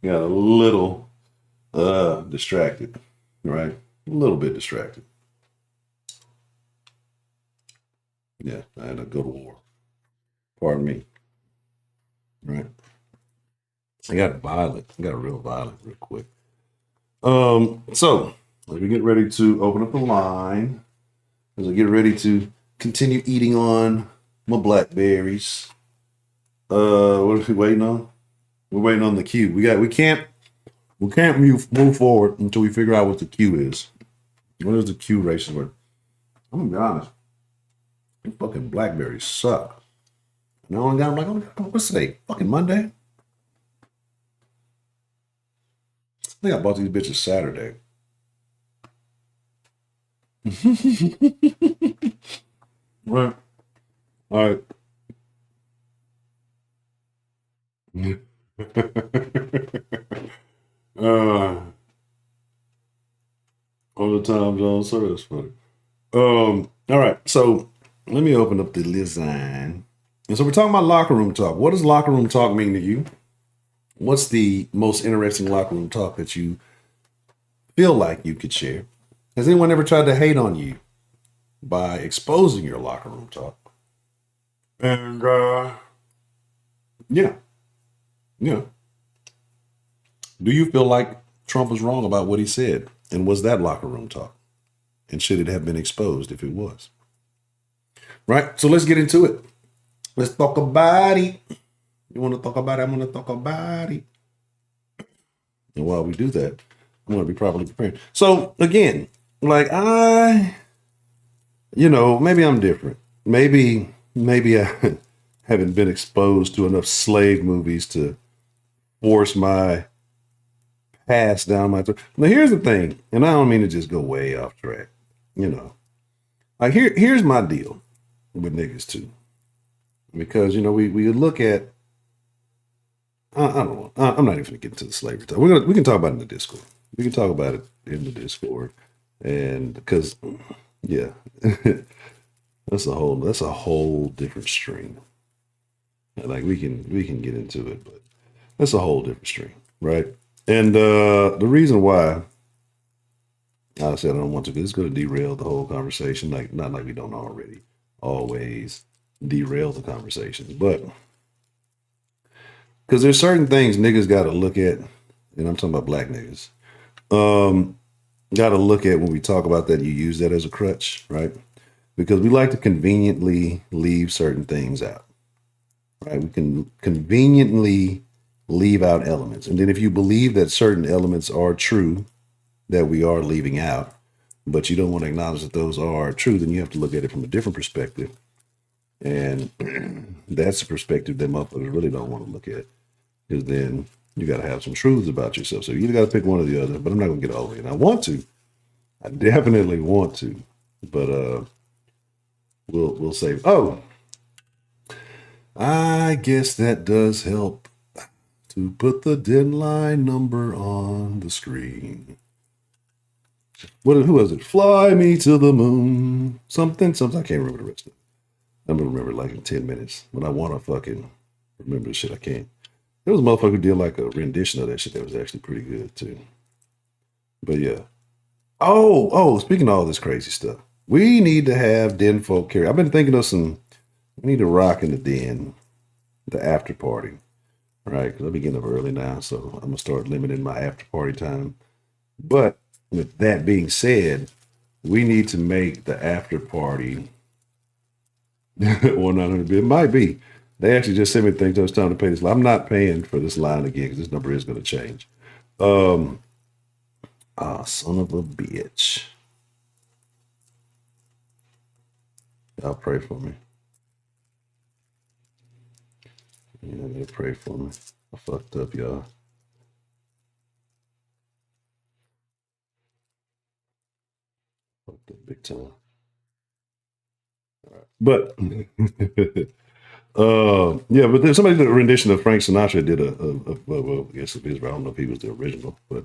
got a little distracted, right? A little bit distracted. Yeah, I had to go to war. Pardon me. Right. I got violent. I got real violent real quick. So as we get ready to open up the line, as I get ready to continue eating on my blackberries. What are we waiting on? We're waiting on the cue. We can't move forward until we figure out what the cue is. What is the cue racing word? I'm gonna be honest. These fucking blackberries suck. And I only got them like, oh, what's today? Fucking Monday? I think I bought these bitches Saturday. Right. All right. All the time, John. So that's funny. All right. So let me open up the design. And so we're talking about locker room talk. What does locker room talk mean to you? What's the most interesting locker room talk that you feel like you could share? Has anyone ever tried to hate on you by exposing your locker room talk? And yeah. Do you feel like Trump was wrong about what he said? And was that locker room talk? And should it have been exposed if it was? Right? So let's get into it. Let's talk about it. You want to talk about it? I'm going to talk about it. And while we do that, I'm going to be properly prepared. So again, like maybe I'm different. Maybe I haven't been exposed to enough slave movies to force my past down my throat. Now here's the thing, and I don't mean to just go way off track. Like here's my deal with niggas too, because we look at. I don't know. I'm not even gonna get into the slavery talk. We can talk about it in the Discord. We can talk about it in the Discord, and because yeah, that's a whole different stream. Like we can get into it, but that's a whole different stream, right? And the reason why I said I don't want to, because it's going to derail the whole conversation. Like not like we don't already always derail the conversation, but because there's certain things niggas got to look at, and I'm talking about black niggas. Got to look at when we talk about that. You use that as a crutch, right? Because we like to conveniently leave certain things out, right? We can conveniently leave out elements. And then if you believe that certain elements are true that we are leaving out, but you don't want to acknowledge that those are true, then you have to look at it from a different perspective. And that's the perspective that motherfuckers really don't want to look at, because then you got to have some truths about yourself. So you either got to pick one or the other, but I'm not going to get all the way. And I want to. I definitely want to. But we'll save. Oh, I guess that does help to put the Denline number on the screen. Who was it? Fly me to the moon. Something. I can't remember the rest of it. I'm gonna remember like in 10 minutes. When I want to fucking remember the shit, I can't. There was a motherfucker who did like a rendition of that shit that was actually pretty good too. But yeah. Oh, speaking of all this crazy stuff, we need to have den folk carry. I've been thinking of we need to rock in the den, the after party, right? Because I'll be getting up early now, so I'm gonna start limiting my after party time. But with that being said, we need to make the after party 100. It might be. They actually just sent me things. It's time to pay this line. I'm not paying for this line again because this number is going to change. Son of a bitch. Y'all pray for me. Yeah, they pray for me. I fucked up, y'all. Fucked up big time. All right. But yeah, but there's somebody did a rendition of Frank Sinatra. Did well, I guess it is, but I don't know if he was the original, but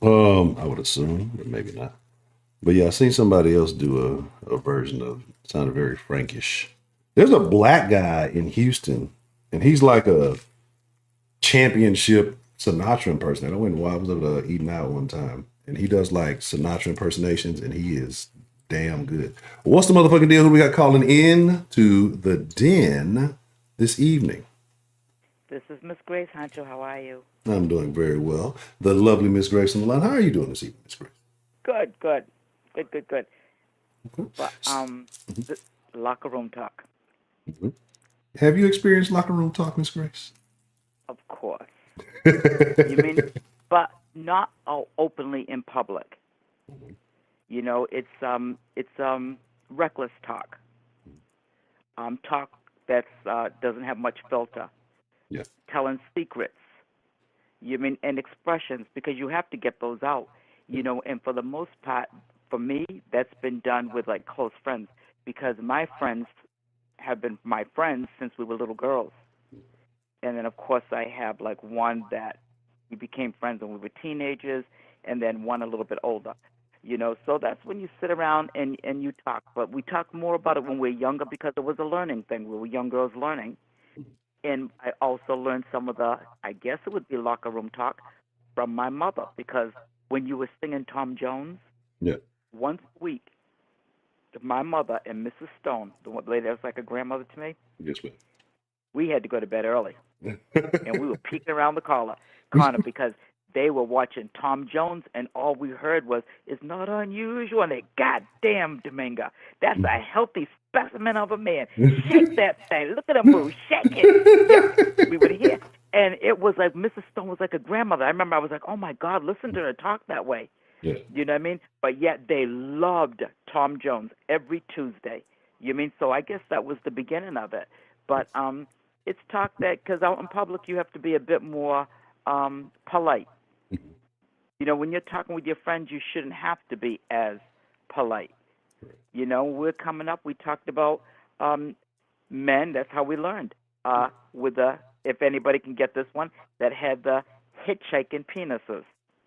I would assume, but maybe not. But yeah, I seen somebody else do a version of it. Sounded very Frankish. There's a black guy in Houston, and he's like a championship Sinatra impersonator. I went and I was able to eating out one time, and he does like Sinatra impersonations, and he is damn good. What's the motherfucking deal? Who we got calling in to the den this evening?
This is Miss Grace Hancho. How are you?
I'm doing very well. The lovely Miss Grace on the line. How are you doing this evening, Miss Grace?
Good. But the locker room talk,
Have you experienced locker room talk, Miss Grace?
of course. You mean, but not openly in public. You know, it's reckless talk. Talk that doesn't have much filter.
Yeah.
Telling secrets. You mean, and expressions, because you have to get those out. You know, and for the most part, for me, that's been done with like close friends, because my friends have been my friends since we were little girls. And then, of course, I have like one that we became friends when we were teenagers, and then one a little bit older. You know, so that's when you sit around and you talk. But we talk more about it when we're younger because it was a learning thing. We were young girls learning. And I also learned some of the, I guess it would be locker room talk from my mother, because when you were singing Tom Jones,
Yeah.
once a week, my mother and Mrs. Stone, the lady that was like a grandmother to me,
Yes, ma'am.
we had to go to bed early. And we were peeking around the corner because they were watching Tom Jones, and all we heard was, "It's not unusual." And they, "Goddamn, Dominga, that's a healthy specimen of a man. Shake that thing. Look at him move. Shake it." Yeah, we would hear. And it was like Mrs. Stone was like a grandmother. I remember I was like, "Oh, my God, listen to her talk that way."
Yeah.
You know what I mean? But yet they loved Tom Jones every Tuesday. You mean? So I guess that was the beginning of it. But it's talk that, because out in public you have to be a bit more polite. You know, when you're talking with your friends, you shouldn't have to be as polite. You know, we're coming up, we talked about men. That's how we learned. With the, if anybody can get this one, that had the hitchhiking penises.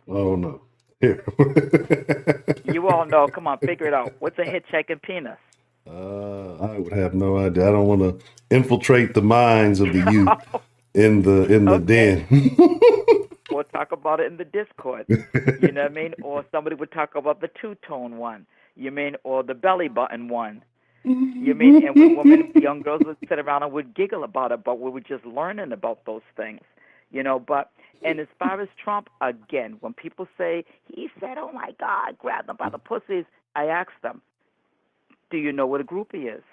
Oh no. Here.
You all know. Come on, figure it out. What's a hitchhiking penis?
I would have no idea. I don't want to infiltrate the minds of the youth in the
Okay.
den.
Or talk about it in the Discord. You know what I mean? Or somebody would talk about the two-tone one. You mean, or the belly button one. You mean, and we women, young girls would sit around and would giggle about it, but we were just learning about those things. You know, but, and as far as Trump, again, when people say, he said, "Oh my God, grab them by the pussies," I ask them, "Do you know what a groupie is?"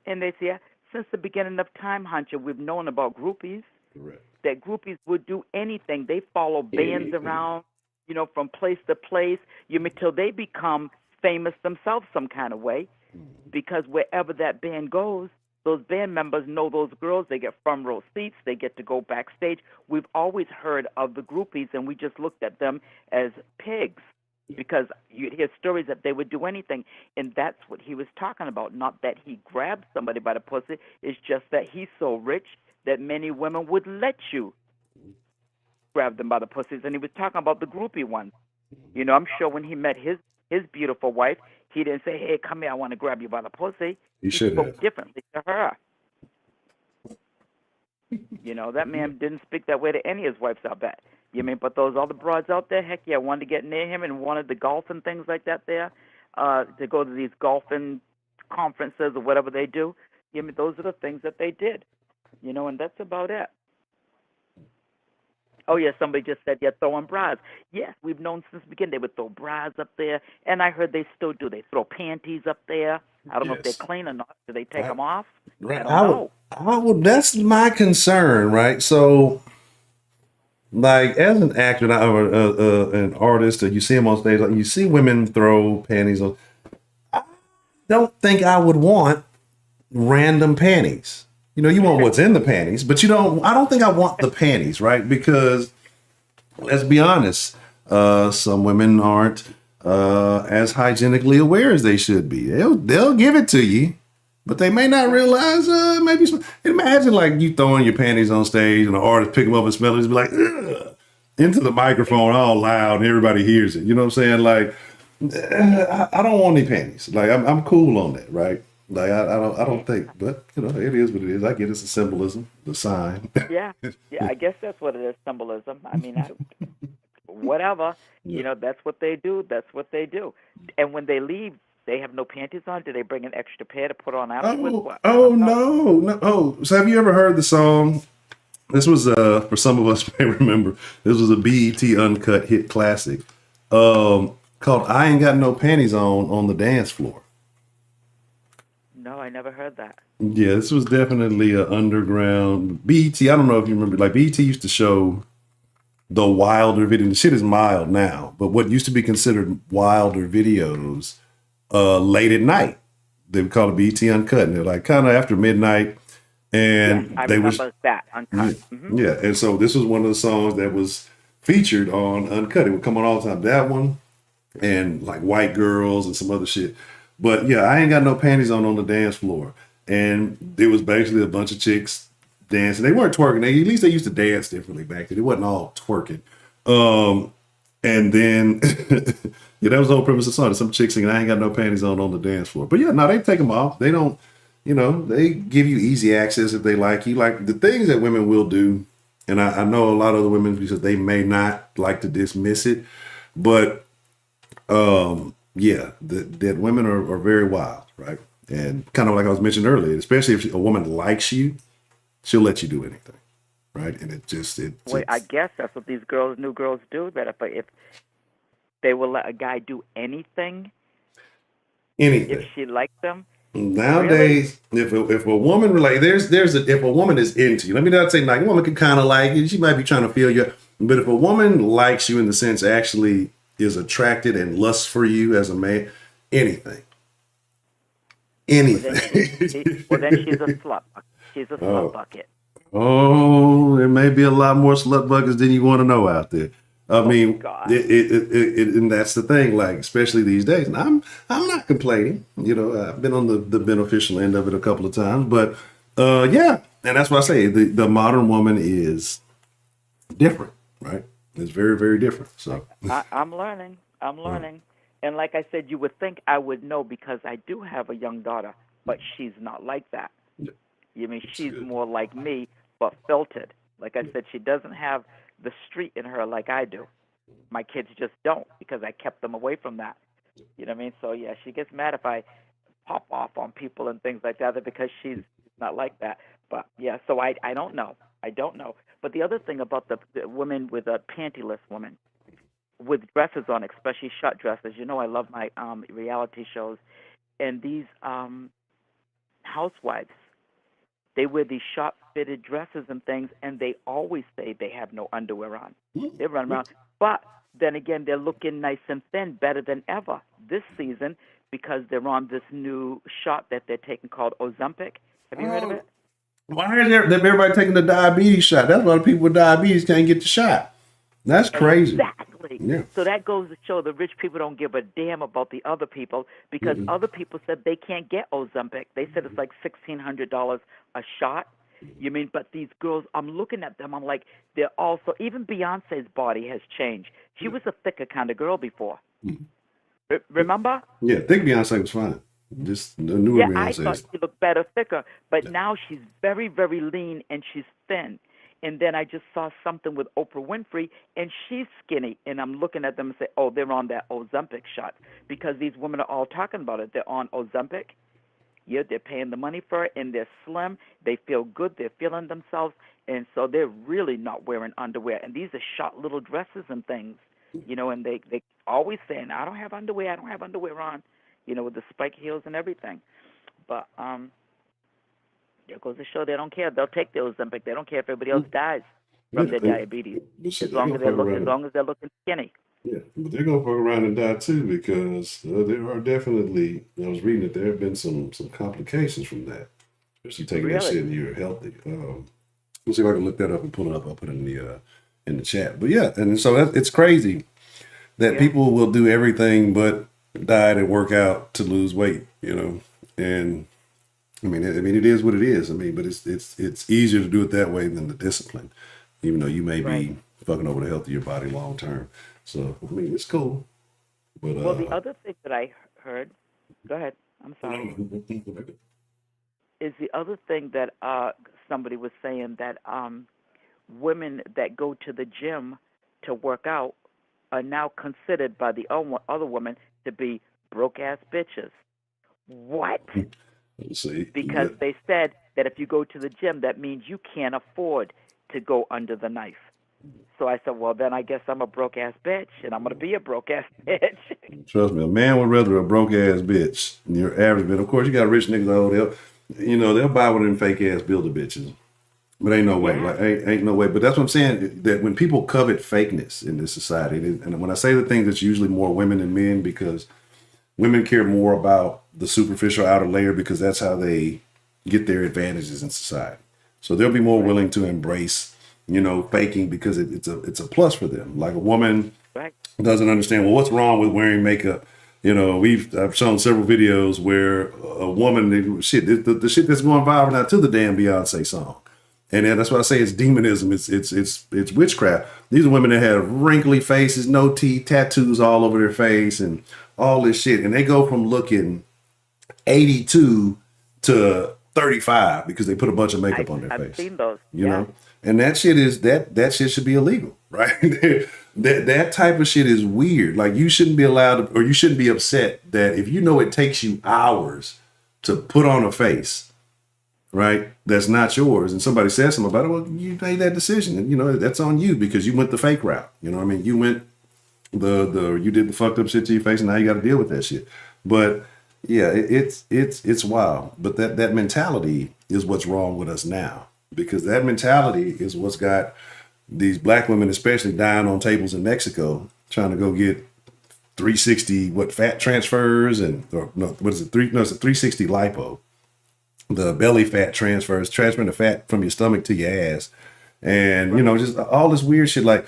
And they say, "Yeah, since the beginning of time, Hunter, we've known about groupies."
Correct.
That groupies would do anything. They follow bands around, you know, from place to place, you mean, till they become famous themselves some kind of way, because wherever that band goes, those band members know those girls. They get front row seats. They get to go backstage. We've always heard of the groupies, and we just looked at them as pigs, because you'd hear stories that they would do anything. And that's what he was talking about. Not that he grabbed somebody by the pussy. It's just that he's so rich that many women would let you grab them by the pussies. And he was talking about the groupie ones. You know, I'm sure when he met his beautiful wife, he didn't say, "Hey, come here, I want to grab you by the pussy."
He should
spoke
have.
differently to her. You know, that man didn't speak that way to any of his wives, I bet. You mean, but those other broads out there, heck yeah, wanted to get near him and wanted to golf and things like that there, to go to these golfing conferences or whatever they do. You mean, those are the things that they did. You know, and that's about it. Oh, yeah, somebody just said, yeah, throwing bras. Yes, we've known since the beginning they would throw bras up there, and I heard they still do. They throw panties up there. I don't know if they're
Yes.
clean or not. Do they take
Right.
them off?
Right.
I don't know.
I would. That's my concern, right? So, like, as an actor or an artist, or you see them on stage, like you see women throw panties on. I don't think I would want random panties. You know, you want what's in the panties, but you don't. I don't think I want the panties, right? Because let's be honest, some women aren't as hygienically aware as they should be. They'll give it to you, but they may not realize maybe. Imagine like you throwing your panties on stage and the artist pick them up and smell it, just be like, ugh, into the microphone all loud, and everybody hears it. You know what I'm saying? Like, I don't want any panties. Like I'm cool on that, right? Like I
Yeah.
don't think, but it is what it is. I get it's a symbolism, the sign.
Yeah. Yeah. I guess that's what it is. Symbolism. I mean, whatever.
Yeah.
That's what they do. That's what they do. And when they leave, they have no panties on. Do they bring an extra pair to put on afterwards?
Oh,
What? I
oh
don't know.
no, no. Oh, so have you ever heard the song? This was for some of us may remember. This was a BET uncut hit classic, called "I Ain't Got No Panties on the Dance Floor."
No, I never heard that.
Yeah, this was definitely a underground BET. I don't know if you remember, like BET used to show the wilder video. The shit is mild now, but what used to be considered wilder videos, late at night, they would call it BET uncut, and they're like kind of after midnight,
Yes,
and
I
they was
remember that
yeah,
uncut.
yeah, and so this was one of the songs that was featured on Uncut. It would come on all the time. That one and like White Girls and some other shit. But yeah, I ain't got no panties on the dance floor. And it was basically a bunch of chicks dancing. They weren't twerking. At least they used to dance differently back then. It wasn't all twerking. And then yeah, that was the whole premise of the song. Some chicks singing, I ain't got no panties on the dance floor. But yeah, no, they take them off. They don't, they give you easy access if they like you. Like the things that women will do, and I know a lot of the women because they may not like to dismiss it, but yeah, that women are very wild, right? And kind of like I was mentioning earlier, especially if a woman likes you, she'll let you do anything, right? And
Wait, I guess that's what these new girls do. That if they will let a guy do anything if
anything.
she likes them. Really?
Nowadays, if a woman like if a woman is into you, let me not say like a woman can kind of like you, she might be trying to feel you, but if a woman likes you in the sense actually is attracted and lusts for you as a man, anything,
Well, then she's a slut. She's a slut
oh,
bucket.
oh, there may be a lot more slut buckets than you want to know out there. I
Oh
mean,
God.
and that's the thing. Like, especially these days, and I'm not complaining. I've been on the beneficial end of it a couple of times, but yeah, and that's what I say. The modern woman is different, right? It's very, very different. So,
I'm learning. I'm learning. And like I said, you would think I would know because I do have a young daughter, but she's not like that.
yeah,
You mean
it's
she's
good.
more like me, but filtered. Like I said, she doesn't have the street in her like I do. My kids just don't because I kept them away from that. You know what I mean? So yeah, she gets mad if I pop off on people and things like that because she's not like that. But yeah, so I don't know. I don't know. But the other thing about the women with a pantyless woman with dresses on, especially short dresses. You know, I love my reality shows, and these housewives, they wear these sharp fitted dresses and things, and they always say they have no underwear on. They run around, but then again, they're looking nice and thin, better than ever this season because they're on this new shot that they're taking called Ozempic. Have you heard of
Oh,
it?
why is everybody taking the diabetes shot? That's why the people with diabetes can't get the shot. That's crazy.
Exactly.
Yeah.
So that goes to show the rich people don't give a damn about the other people because
Mm-mm.
other people said they can't get Ozempic. They said it's like $1,600 a shot. You mean, but these girls, I'm looking at them, I'm like, they're also, even Beyonce's body has changed. She was a thicker kind of girl before. Remember?
Yeah, think Beyonce was fine. Just the newer
Yeah, I
Beyonce
thought
is.
she looked better, thicker, but now she's very, very lean and she's thin. And then I just saw something with Oprah Winfrey, and she's skinny. And I'm looking at them and say, oh, they're on that Ozempic shot because these women are all talking about it. They're on Ozempic. Yeah, they're paying the money for it, and they're slim. They feel good. They're feeling themselves, and so they're really not wearing underwear. And these are short little dresses and things, and they always saying, I don't have underwear. I don't have underwear on, with the spike heels and everything. But it goes to show they don't care. They'll take the Ozempic. They don't care if everybody else dies
Yeah,
from their diabetes,
listen,
as
they're
long
gonna
as they're
fuck around.
looking skinny.
Yeah, but they're gonna fuck around and die too because there are definitely. I was reading that there have been some complications from that, especially taking that
Really?
shit and you're healthy. Let's see if I can look that up and pull it up. I'll put it in the chat. But yeah, and so it's crazy that
Yeah.
people will do everything but diet and work out to lose weight. And I mean, it is what it is. I mean, but it's easier to do it that way than the discipline, even though you may
Right.
be fucking over the health of your body long term. So I mean, it's cool. But
Well, the other thing that I heard. Go ahead. I'm sorry. Is the other thing that somebody was saying that women that go to the gym to work out are now considered by the other women to be broke ass bitches. What?
See,
Because they said that if you go to the gym, that means you can't afford to go under the knife. So I said, well, then I guess I'm a broke ass bitch, and I'm going to be a broke ass bitch.
trust me, a man would rather a broke ass bitch than your average bitch. Of course, you got rich niggas out there. They'll buy one of them fake ass builder bitches. But ain't no way.
Yeah.
Like ain't no way. But that's what I'm saying. That when people covet fakeness in this society, and when I say the things, it's usually more women than men, because women care more about the superficial outer layer, because that's how they get their advantages in society. So they'll be more willing to embrace, faking, because it's a plus for them. Like a woman
Right.
doesn't understand, well, what's wrong with wearing makeup? I've shown several videos where a woman, the shit that's going viral now to the damn Beyonce song. And then that's why I say it's demonism. It's witchcraft. These are women that have wrinkly faces, no teeth, tattoos all over their face, and all this shit. And they go from looking 82 to 35 because they put a bunch of makeup on their face.
I've seen those.
You know, and that shit is that shit should be illegal, right? that type of shit is weird. Like, you shouldn't be allowed to, or you shouldn't be upset that if it takes you hours to put on a face, right, that's not yours, and somebody says something about it, well, you made that decision, and that's on you because you went the fake route. You went you did the fucked up shit to your face, and now you got to deal with that shit. But yeah, it's wild. But that mentality is what's wrong with us now, because that mentality is what's got these black women, especially, dying on tables in Mexico trying to go get 360 fat transfers, it's a 360 lipo. The belly fat transfers, transferring the fat from your stomach to your ass. And, just all this weird shit. Like,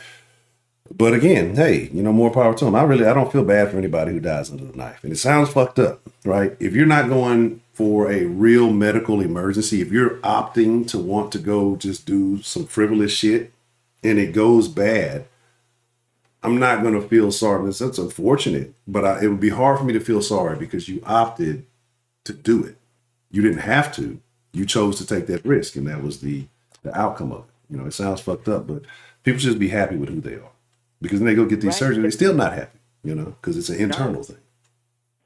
but again, hey, more power to them. I don't feel bad for anybody who dies under the knife. And it sounds fucked up, right? If you're not going for a real medical emergency, if you're opting to want to go just do some frivolous shit and it goes bad, I'm not going to feel sorry. That's unfortunate, but it would be hard for me to feel sorry because you opted to do it. You didn't have to. You chose to take that risk, and that was the outcome of it. It sounds fucked up, but people should just be happy with who they are, because when they go get these surgeries, they're still not happy, because it's an internal thing.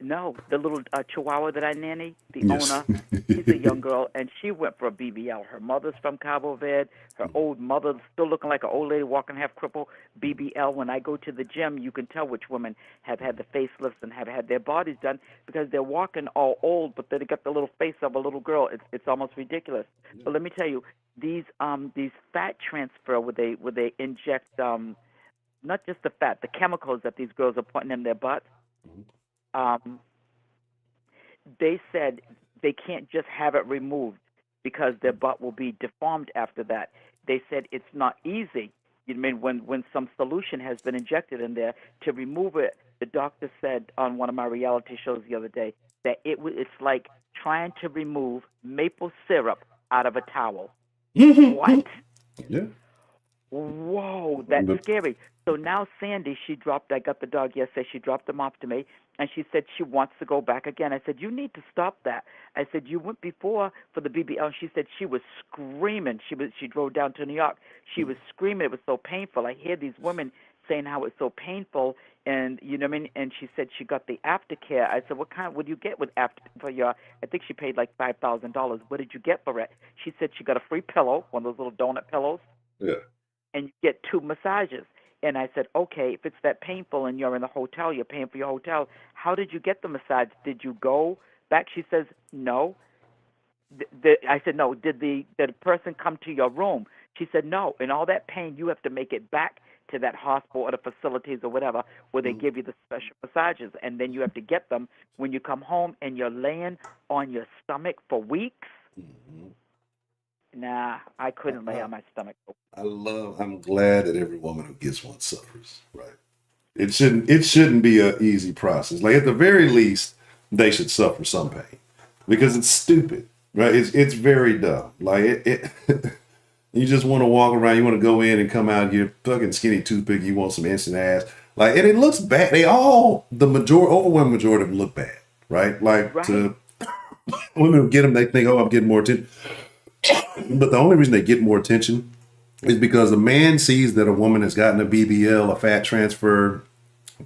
No, the little Chihuahua that I nanny, the
Yes.
owner, she's a young girl, and she went for a BBL. Her mother's from Cabo Verde. Her old mother, still looking like an old lady, walking half crippled. BBL. When I go to the gym, you can tell which women have had the facelifts and have had their bodies done, because they're walking all old, but they got the little face of a little girl. It's almost ridiculous. But let me tell you, these fat transfer where they inject not just the fat, the chemicals that these girls are putting in their butts. They said they can't just have it removed because their butt will be deformed after that. They said it's not easy. When some solution has been injected in there to remove it, the doctor said on one of my reality shows the other day that it's like trying to remove maple syrup out of a towel. What?
Yeah.
Whoa, that's scary. So now Sandy, I got the dog yesterday, she dropped him off to me, and she said she wants to go back again. I said, you need to stop that. I said, you went before for the BBL. She said she was screaming. She drove down to New York. She was screaming. It was so painful. I hear these women saying how it's so painful, and and she said she got the aftercare. I said, what would you get for your, I think she paid like $5,000. What did you get for it? She said she got a free pillow, one of those little donut pillows.
Yeah.
And you get 2 massages. And I said, okay, if it's that painful and you're in the hotel, you're paying for your hotel, how did you get the massage? Did you go back? She says, no. I said, no. Did the person come to your room? She said, no. In all that pain, you have to make it back to that hospital or the facilities or whatever where they give you the special massages. And then you have to get them when you come home, and you're laying on your stomach for weeks. Mm-hmm. Nah, I couldn't lay on my stomach.
I'm glad that every woman who gets one suffers, right? It shouldn't be an easy process. Like, at the very least, they should suffer some pain, because it's stupid, right? It's very dumb. Like, you just want to walk around, you want to go in and come out, you're fucking skinny toothpick, you want some instant ass. Like, and it looks bad. The overwhelming majority of them look bad, right? Like
Right.
to women get them, they think, oh, I'm getting more attention. But the only reason they get more attention is because a man sees that a woman has gotten a BBL, a fat transfer,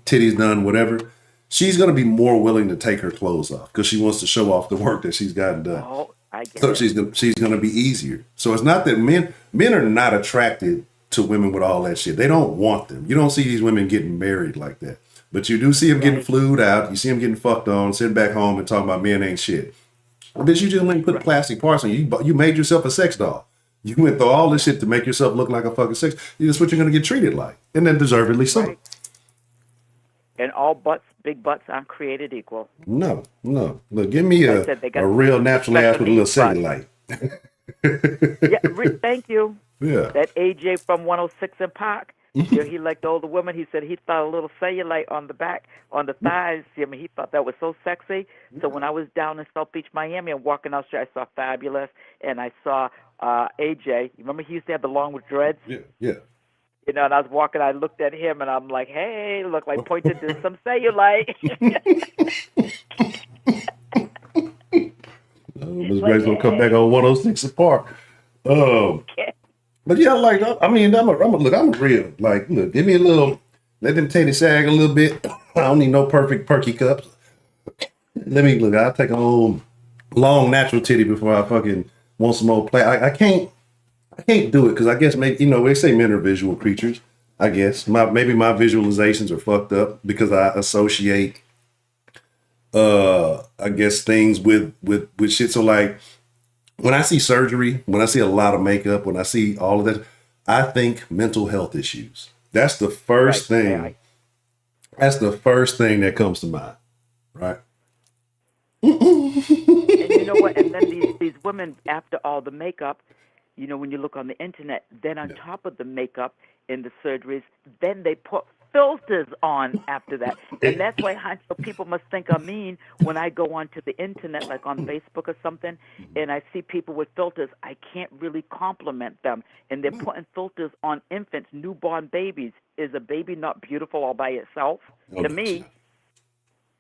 titties done, whatever. She's going to be more willing to take her clothes off because she wants to show off the work that she's gotten done.
Oh, I get
So
it.
she's gonna be easier. So it's not that men are not attracted to women with all that shit. They don't want them. You don't see these women getting married like that. But you do see them getting
Right.
flued out. You see them getting fucked on, sitting back home and talking about men ain't shit. Well, bitch, you just went and put plastic parts on you. You made yourself a sex doll. You went through all this shit to make yourself look like a fucking sex. That's what you're gonna get treated like, and then deservedly so.
Right. And all butts, big butts, aren't created equal.
No. Look, give me
Like I said, they got
a real natural ass with a little
special needs
cellulite.
Yeah, thank you.
Yeah.
That AJ from 106 in Park, you know, he liked older women. He said he thought a little cellulite on the back, on the thighs. I mean, he thought that was so sexy. So when I was down in South Beach, Miami, and walking out there, I saw Fabulous, and I saw AJ. Remember he used to have the long with dreads?
Yeah.
You know, and I was walking, I looked at him, and I'm like, hey, look like pointed to some cellulite.
Miss Grace gonna come back on 106 apart. But yeah, like I mean, I'm real. Like, look, give me a little, let them titty sag a little bit. I don't need no perfect perky cups. Let me look. I'll take a whole long natural titty before I fucking want some more play. I can't do it because I guess maybe they say men are visual creatures. I guess maybe my visualizations are fucked up because I associate I guess things with shit. So like when I see surgery, when I see a lot of makeup, when I see all of that, I think mental health issues. That's the first thing.
Right.
That's the first thing that comes to mind, right?
And you know what? And then these women, after all the makeup, you know, when you look on the internet, then on top of the makeup and the surgeries, then they put filters on after that. And that's why people must think I'm mean when I go onto the internet, like on Facebook or something, and I see people with filters. I can't really compliment them. And they're putting filters on infants, newborn babies. Is a baby not beautiful all by itself? To me,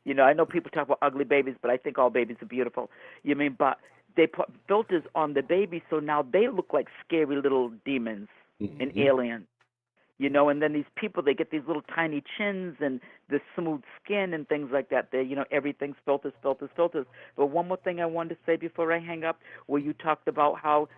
you know, I know people talk about ugly babies, but I think all babies are beautiful. You mean, but they put filters on the baby, so now they look like scary little demons and aliens. You know, and then these people, they get these little tiny chins and the smooth skin and things like that. They, you know, everything's filters. But one more thing I wanted to say before I hang up, where you talked about how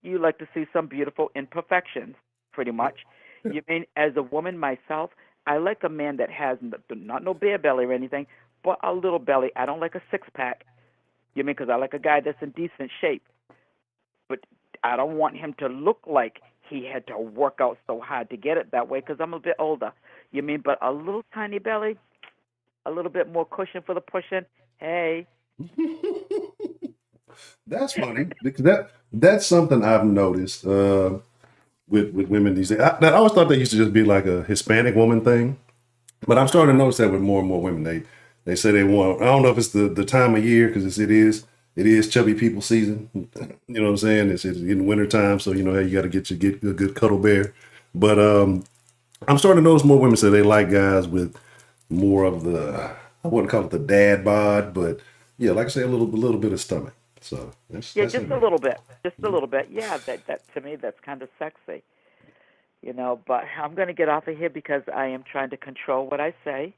you like to see some beautiful imperfections, pretty much. You mean, as a woman myself, I like a man that has not no bare belly or anything, but a little belly. I don't like a six-pack. You mean, because I like a guy that's in decent shape. But I don't want him to look like he had to work out so hard to get it that way because I'm a bit older. You mean, but a little tiny belly, a little bit more cushion for the pushing. Hey.
That's funny because that's something I've noticed with women these days. I always thought that used to just be like a Hispanic woman thing, but I'm starting to notice that with more and more women. They say they want. I don't know if it's the time of year because it is chubby people season. You know what I'm saying? It's in winter time, so you know how you got to get a good cuddle bear. But I'm starting to notice more women say they like guys with more of the, I wouldn't call it the dad bod, but yeah, like I say, a little bit of stomach. So that's
just a little bit, Yeah, that to me that's kind of sexy, you know. But I'm going to get off of here because I am trying to control what I say.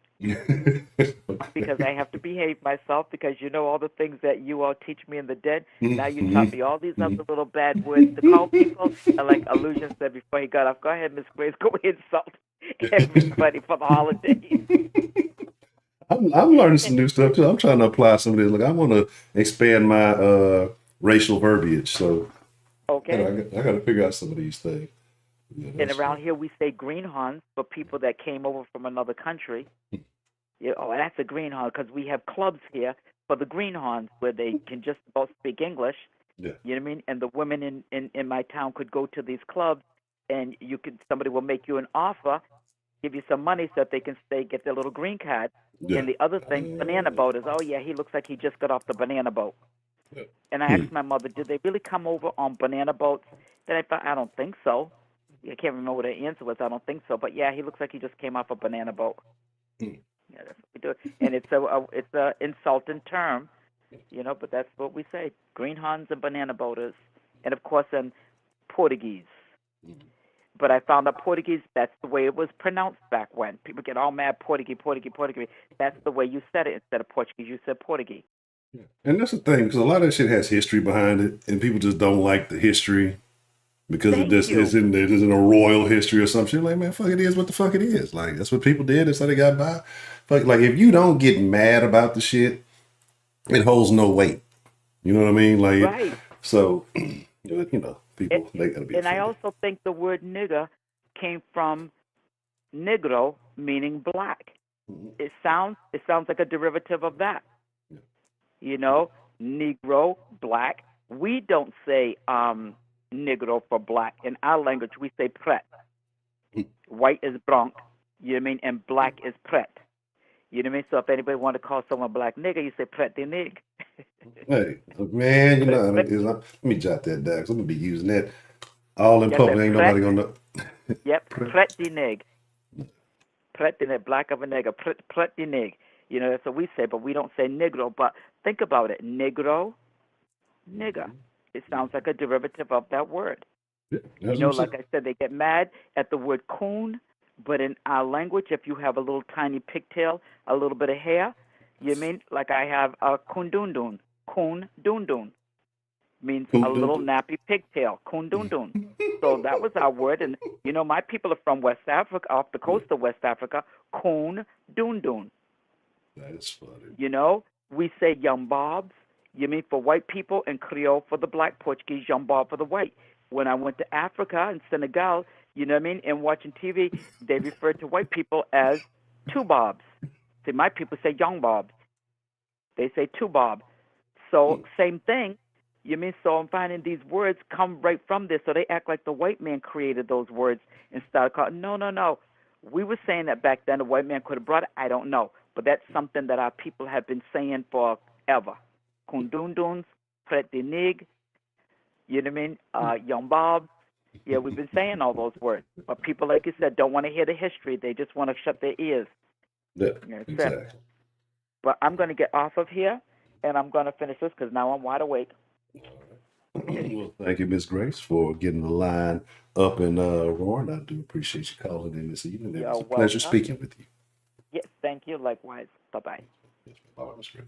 Because I have to behave myself because you know all the things that you all teach me in the dead. Now you taught me all these other little bad words to call people. And like Illusion said before he got off, go ahead, Miss Grace, go insult everybody for the holidays.
I'm learning some new stuff too. I'm trying to apply some of this. Look, I want to expand my racial verbiage. So
okay,
I got to figure out some of these things. Yeah,
and around here we say greenhorns for people that came over from another country. Yeah, oh, that's a greenhorn because we have clubs here for the greenhorns where they can just about speak English.
Yeah.
You know what I mean? And the women in my town could go to these clubs, and somebody will make you an offer, give you some money so that they can stay, get their little green card.
Yeah.
And the other thing, banana boat is, oh yeah, he looks like he just got off the banana boat. Yeah. And I asked my mother, did they really come over on banana boats? Then I thought, I don't think so. I can't remember what the answer was. I don't think so. But yeah, he looks like he just came off a banana boat. Yeah, that's what we do it, and it's a insulting term, but that's what we say: greenhorns and banana boaters, and of course in Portuguese. But I found out Portuguese, that's the way it was pronounced back when. People get all mad, Portuguese, Portuguese, Portuguese. That's the way you said it instead of Portuguese. You said Portuguese.
Yeah. And that's the thing, because a lot of that shit has history behind it, and people just don't like the history because it
Thank
just
you.
isn't a royal history or some shit. Like, man, fuck it is what the fuck it is. Like, that's what people did. That's how they got by. Fuck, like, if you don't get mad about the shit, it holds no weight. You know what I mean? Like,
Right.
so,
It,
people, they gotta be
and I
offended.
also think the word nigger came from negro, meaning black.
Mhm.
It sounds like a derivative of that.
Yeah.
Negro, black. We don't say negro for black. In our language, we say pret. White is blanc, you know what I mean, and black is pret. You know what I mean? So if anybody want to call someone black nigger, you say pret de nig.
Hey, man,
Pret,
let me jot that down, because I'm gonna be using that all in
yes,
public. Ain't
pret.
nobody gonna know.
Yep, pret de nig. Pret de nig, black of a nigger. Pret de nig. That's what we say, but we don't say negro. But think about it, negro, nigger. It sounds like a derivative of that word.
Yeah, that's what I'm saying.
Like I said, they get mad at the word coon, but in our language, if you have a little tiny pigtail, a little bit of hair, you mean like I have a kundundun. Kundundun means a
Boom, doo,
little
doo.
nappy pigtail. Kundundun. So that was our word, and my people are from West Africa, off the
Yeah,
coast of West Africa. Kundundun.
that is funny.
We say young bobs. You mean for white people and Creole for the black, Portuguese, young bob for the white. When I went to Africa and Senegal, you know what I mean, and watching TV, they refer to white people as two bobs. See, my people say young bobs. They say two bob. So same thing. You mean so I'm finding these words come right from this. So they act like the white man created those words and started calling. No, no, no. We were saying that back then the white man could have brought it. I don't know. But that's something that our people have been saying forever. Kundunduns, Pret de Nig, you know what I mean? Young Bob. Yeah, we've been saying all those words. But people, like you said, don't want to hear the history. They just want to shut their ears.
Yeah,
That's it.
exactly.
But I'm going to get off of here, and I'm going to finish this because now I'm wide awake.
Well, thank you, Miss Grace, for getting the line up and roaring. I do appreciate you calling in this evening. It was
You're
a pleasure
welcome.
speaking with you.
Yes, thank you. Likewise. Bye-bye.
Yes, all right, Miss Grace.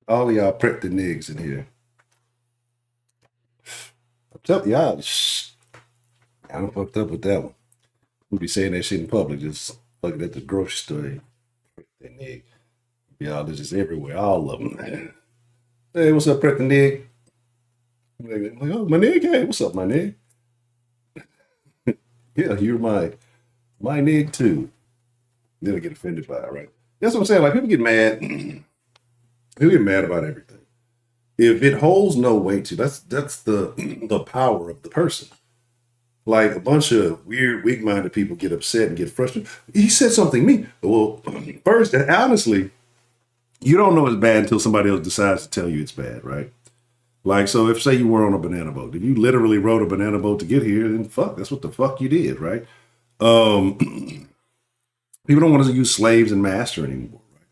All of y'all prep the nigs in here. I'm telling y'all, I done fucked up with that one. We'll be saying that shit in public, just fucking at the grocery store. Prep the nig. Y'all, this is everywhere, all of them. Hey, what's up, prep the nig? Like, oh, my nig, hey, what's up, my nig? Yeah, you're my nig too. Then I get offended by it, right? That's what I'm saying. Like, people get mad. People get mad about everything. If it holds no weight to, that's the power of the person. Like, a bunch of weird, weak-minded people get upset and get frustrated. He said something mean. Well, first, and honestly, you don't know it's bad until somebody else decides to tell you it's bad, right? Like, so if, say, you were on a banana boat, if you literally rode a banana boat to get here, then fuck, that's what the fuck you did, right? People don't want to use slaves and master anymore, right?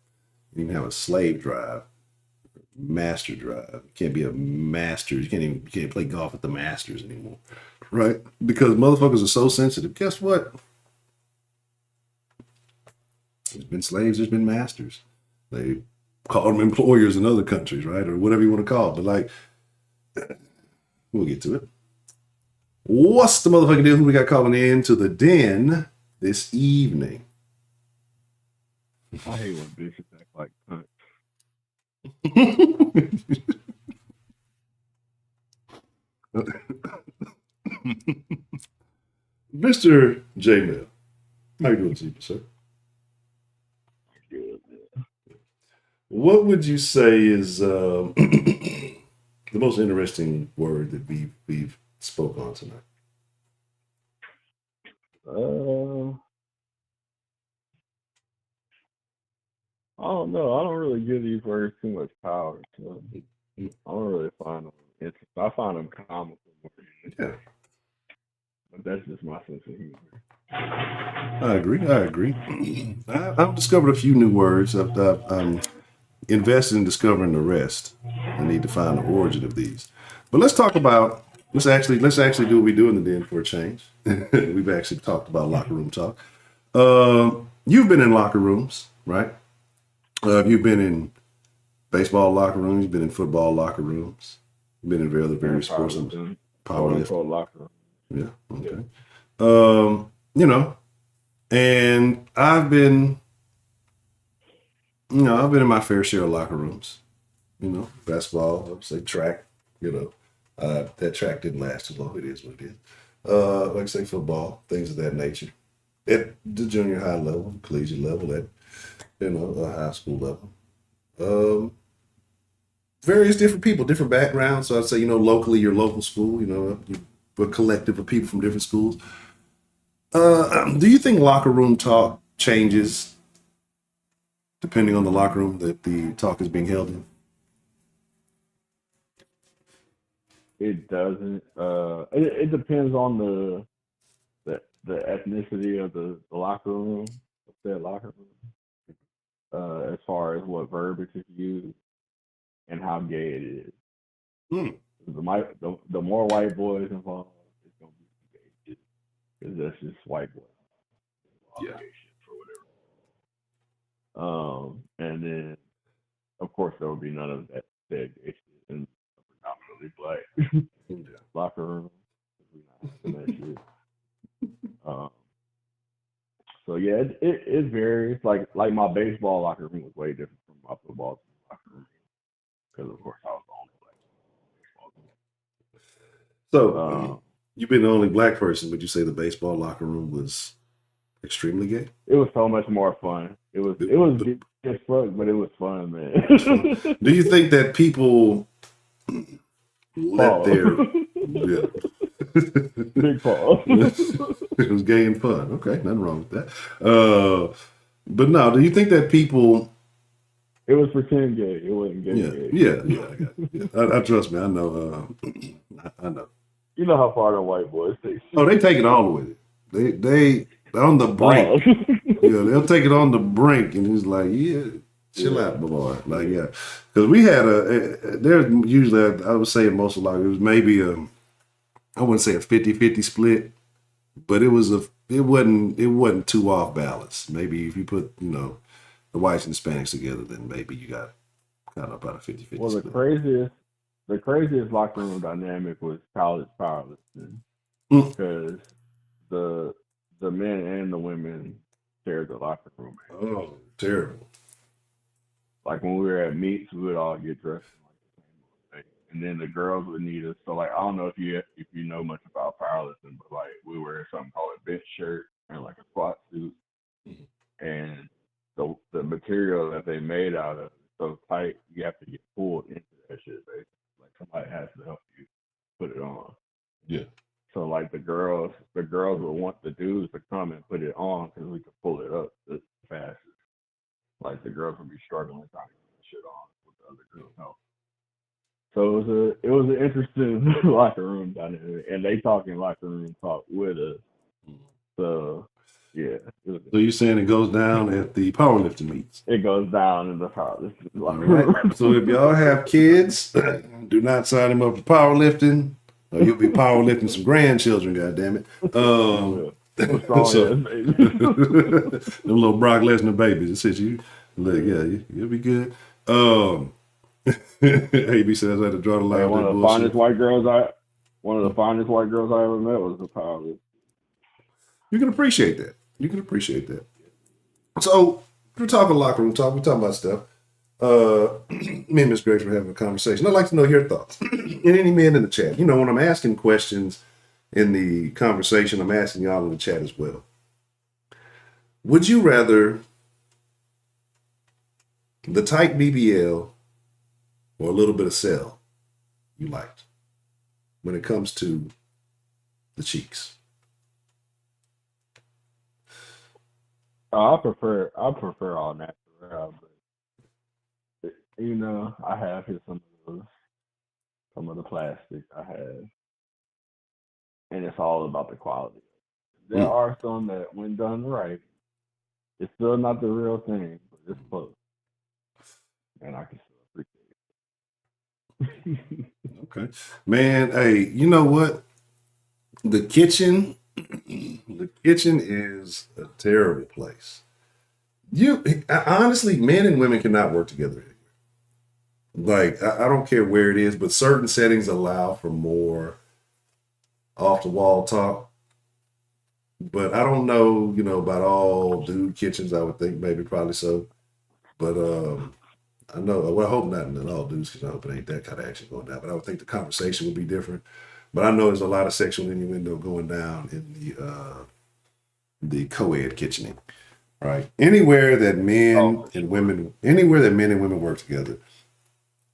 You can have a slave drive, master drive. You can't be a master. You can't play golf at the Masters anymore, right? Because motherfuckers are so sensitive. Guess what? There's been slaves, there's been masters. They call them employers in other countries, right? Or whatever you want to call it. But like, we'll get to it. What's the motherfucking deal? Who we got calling in to the den this evening?
I hate when bitches act like cunts.
Mr. J Mill, how you doing this evening, sir?
Good, yeah.
What would you say is the most interesting word that we've spoke on tonight?
I don't know. I don't really give these words too much power, so I don't really find them interesting. I find them comical.
Yeah.
but that's just my sense of humor.
I agree. I agree. I've discovered a few new words. I'm invested in discovering the rest. I need to find the origin of these. But let's talk about let's actually do what we do in the den for a change. We've actually talked about locker room talk. You've been in locker rooms, right? You've been in baseball locker rooms. You've been in football locker rooms. You've been in various sports.
Powerlifting, quote
Powerlifting.
unquote locker room.
Yeah. Okay.
Yeah.
You know, and I've been in my fair share of locker rooms. Basketball, I would say track. That track didn't last as long. It is what it is. Like I say, football, things of that nature. At the junior high level, collegiate level, at a high school level. Various different people, different backgrounds. So I'd say, locally, your local school, a collective of people from different schools. Do you think locker room talk changes depending on the locker room that the talk is being held in?
It doesn't. It depends on the ethnicity of the locker room, that locker room, as far as what verbiage is used and how gay it is.
Hmm.
The more white boys involved, it's gonna be gay because that's just white boys.
Yeah.
Gay shit for whatever. And then of course there will be none of that said gay shit in a predominantly black
Yeah.
locker room. We're not having that shit. So yeah, it varies. Like my baseball locker room was way different from my football locker room because of course I was the only black baseball.
So you've been the only black person. Would you say the baseball locker room was extremely gay?
It was so much more fun. It was gay as fuck, but it was fun, man.
Do you think that people let their
big pause?
It was gay and fun. Okay, nothing wrong with that. But no, do you think that people?
It was pretend gay. It wasn't gay.
Yeah. I got it. Yeah. I trust me. I know. I know.
You know how far the white boys take.
Oh, they take it all the way. They on the brink. Yeah, they'll take it on the brink, and he's like, chill out, my boy. Like, yeah, because we had there's usually I would say most of it was maybe I wouldn't say a 50-50 split, but it wasn't too off balance. Maybe if you put the whites and Hispanics together, then maybe you got kind of about a 50-50
Well,
split.
the craziest locker room dynamic was college powerlifting because the men and the women shared the locker room.
Oh, terrible.
Like when we were at meets, we would all get dressed in like the same way. And then the girls would need us. So like I don't know if you know much about powerlifting, but like we wear something called a bench shirt and like a squat suit. And the material that they made out of is so tight you have to get pulled into that shit basically. Like somebody has to help you put it on.
Yeah.
So like the girls would want the dudes to come and put it on because we could pull it up the fastest. Like the girls would be struggling trying to get the shit on with the other girls. No. So it was an interesting locker room dynamic, and they talking locker room talk with us. So yeah.
So you're saying it goes down at the powerlifting meets?
It goes down in the powerlifting locker
room.
Right.
So if y'all have kids, do not sign them up for powerlifting, or you'll be powerlifting some grandchildren. Goddammit. So, them little Brock Lesnar babies. It says you'll be good. AB says I had to draw the line.
Hey, one of the finest white girls I ever met was a powerlifter.
You can appreciate that. So we're talking locker room talk. We're talking about stuff. Me and Miss Grace were having a conversation. I'd like to know your thoughts. And any men in the chat. When I'm asking questions in the conversation, I'm asking y'all in the chat as well. Would you rather the tight BBL or a little bit of cell you liked when it comes to the cheeks?
I prefer all natural, but I have here some of the plastic. I have. and it's all about the quality. There are some that, when done right, it's still not the real thing, but it's close, and I can still appreciate it.
Okay, man. Hey, you know what? The kitchen is a terrible place. Honestly, men and women cannot work together. Like, I don't care where it is, but certain settings allow for more off the wall talk. But I don't know, about all dude kitchens. I would think maybe probably so. But I know, well, I hope not in all dudes, because I hope it ain't that kind of action going down. But I would think the conversation would be different. But I know there's a lot of sexual innuendo going down in the co-ed kitchening, right? Anywhere that men and women work together,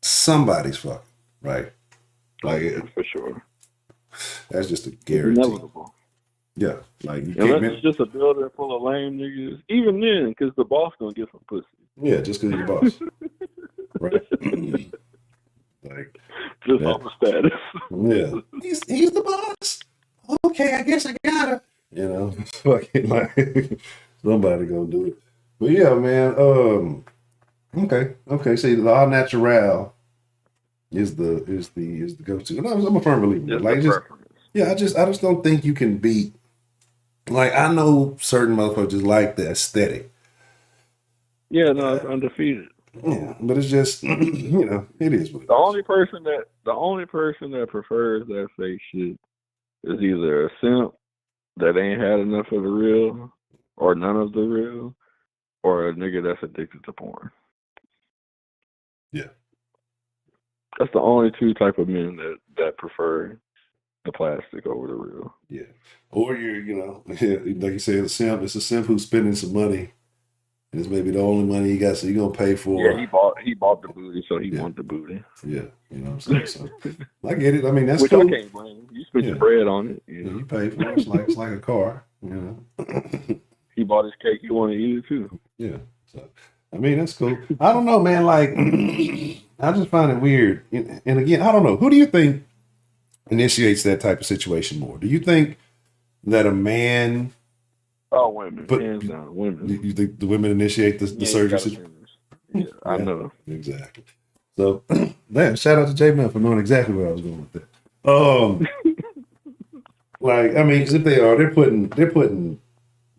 somebody's fucking, right? Like,
for sure.
That's just a guarantee.
It's inevitable.
Yeah, like
unless it's just a building full of lame niggas. Even then, because the boss gonna get some pussy.
Yeah, just because you're the boss, right? Like,
just on the status.
Yeah, he's the boss. Okay, I guess I gotta. Fucking like somebody gonna do it. But yeah, man. Okay. See, the all natural is the go-to. And I'm a firm believer. Like, I just don't think you can beat. Like, I know certain motherfuckers like the aesthetic.
Yeah, no, it's undefeated.
Yeah, but it's just it is what it is.
The only person that prefers that fake shit is either a simp that ain't had enough of the real, or none of the real, or a nigga that's addicted to porn.
Yeah,
that's the only two type of men that prefer the plastic over the real.
Yeah, or you're like you said, a simp. It's a simp who's spending some money. It's maybe the only money he got, so you're gonna pay for.
Yeah, he bought the booty, so he want the booty.
Yeah, you know what I'm saying. So I get it. I mean, that's
which
cool.
I can't blame. You spent your bread on it.
You pay for it. It's like a car.
He bought his cake. He wanted to eat it too.
Yeah. So I mean, that's cool. I don't know, man. Like, I just find it weird. And again, I don't know. Who do you think initiates that type of situation more? Do you think that a man?
Oh, women. Hands down, women.
You think the women initiate the surgery situation?
Yeah, I know.
Exactly. So, man, shout out to J-Man for knowing exactly where I was going with that. Like, I mean, because if they're putting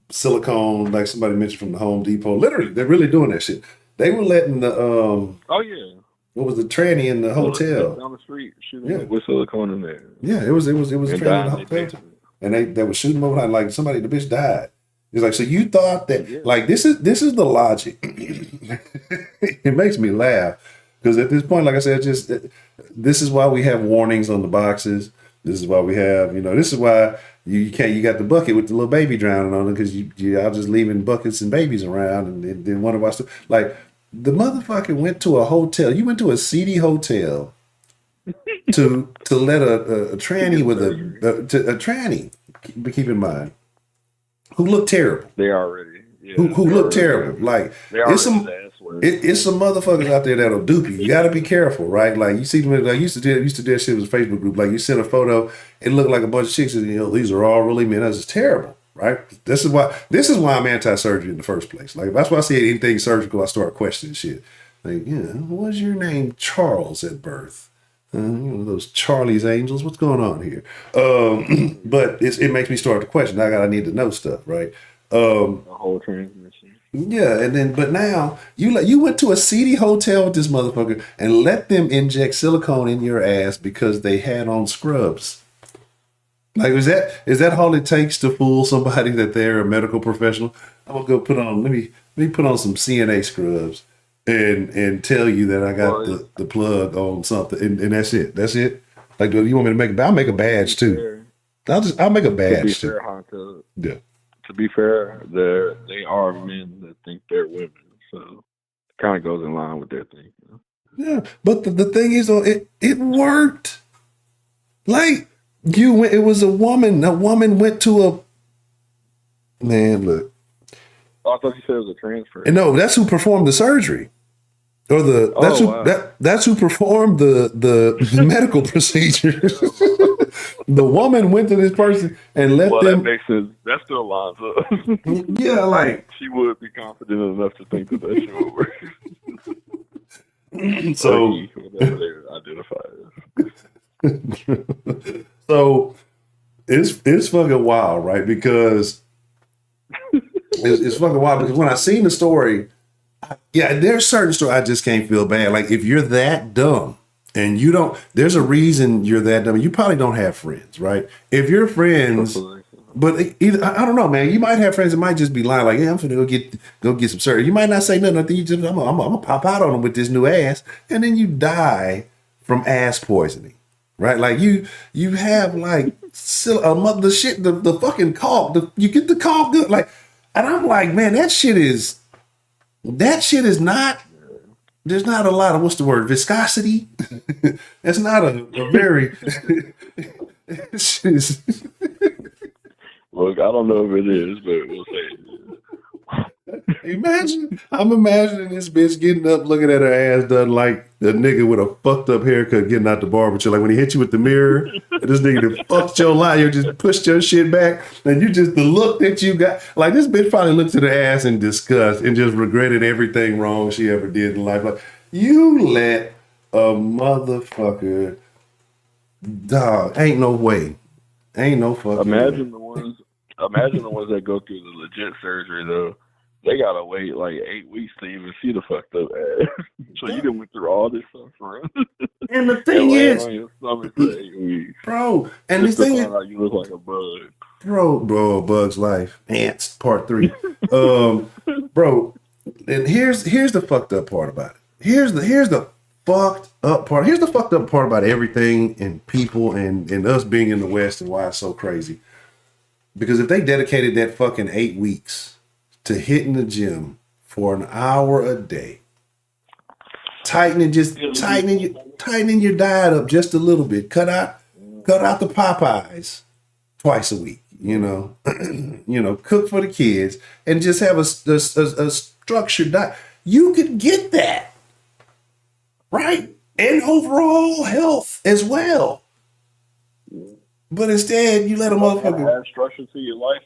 silicone, like somebody mentioned from the Home Depot. Literally, they're really doing that shit. They were letting the
oh yeah.
What was the tranny in the hotel
down the street shooting with silicone in there?
Yeah, it was a tranny in the hotel, and they were shooting over like the bitch died. It's like, so you thought that like this is the logic. It makes me laugh because at this point, like I said, this is why we have warnings on the boxes. This is why we have, this is why you got the bucket with the little baby drowning on it because y'all just leaving buckets and babies around and then wonder why stuff. Like, the motherfucker went to a hotel. You went to a seedy hotel to let a tranny with a tranny, keep in mind, who looked terrible.
They already. Yeah,
who look terrible. Like, it's some motherfuckers out there that'll dupe you. You got to be careful, right? Like, you see them. I used to do that shit with a Facebook group. Like, you send a photo, it looked like a bunch of chicks, and these are all really men. That's just terrible, right? This is why I'm anti-surgery in the first place. Like, that's why I say anything surgical, I start questioning shit. Like, was your name Charles at birth? Those Charlie's Angels. What's going on here? But it makes me start to question. I need to know stuff, right?
The whole transmission.
Yeah, and then but now you went to a seedy hotel with this motherfucker and let them inject silicone in your ass because they had on scrubs. Like, is that all it takes to fool somebody that they're a medical professional? I'm gonna go put on let me put on some CNA scrubs and tell you that I got the plug on something and that's it. That's it. Like, do you want me to make? I'll make a badge too. I'll make a badge too. Yeah.
To be fair, they are men that think they're women, so it kind of goes in line with their thing.
Yeah, but the thing is, though, it worked. Like, it was a woman. A woman went to a man. Look,
I thought you said it was a transfer.
And no, that's who performed the surgery, or that's who performed the medical procedure. The woman went to this person and let
Well,
them.
that makes sense. That still lines up.
Yeah, like
She would be confident enough to think that shit would work.
so.
He, whatever they identify as.
So it's fucking wild, right? Because it's fucking wild because when I seen the story, yeah, there's certain stories I just can't feel bad. Like if you're that dumb and you don't, there's a reason you're that dumb. You probably don't have friends, right? If your friends, but either I don't know, man. You might have friends that might just be lying, like, "Yeah, I'm finna go get some surgery." You might not say nothing. You just, I'm gonna pop out on them with this new ass, and then you die from ass poisoning, right? Like you have like the fucking cough. You get the cough good, like, and I'm like, man, that shit is not. There's not a lot of what's the word, viscosity. That's not a very.
Look, I don't know if it is, but we'll say it is.
I'm imagining this bitch getting up, looking at her ass done like the nigga with a fucked up haircut getting out the barber chair. Like when he hit you with the mirror, and this nigga that fucked your line, you just pushed your shit back, and you just the look that you got. Like this bitch probably looked at her ass in disgust and just regretted everything wrong she ever did in life. Like you let a motherfucker, dog. Ain't no way. Ain't no fucking
Imagine
way.
the ones that go through the legit surgery though. They gotta wait like 8 weeks to even see the fucked up ass. So you done went through all this suffering.
And the thing is,
on your stomach for 8 weeks.
bro, and the thing is,
you look like a bug.
bro, Bug's Life, Ants, Part 3. Bro, and here's the fucked up part about it. Here's the fucked up part. Here's the fucked up part about everything and people and us being in the West and why it's so crazy. Because if they dedicated that fucking 8 weeks to hitting the gym for an hour a day, tightening your diet up just a little bit, cut out the Popeyes twice a week, cook for the kids and just have a structured diet. You could get that, right? And overall health as well. But instead, you let a motherfucker
add structure to your life.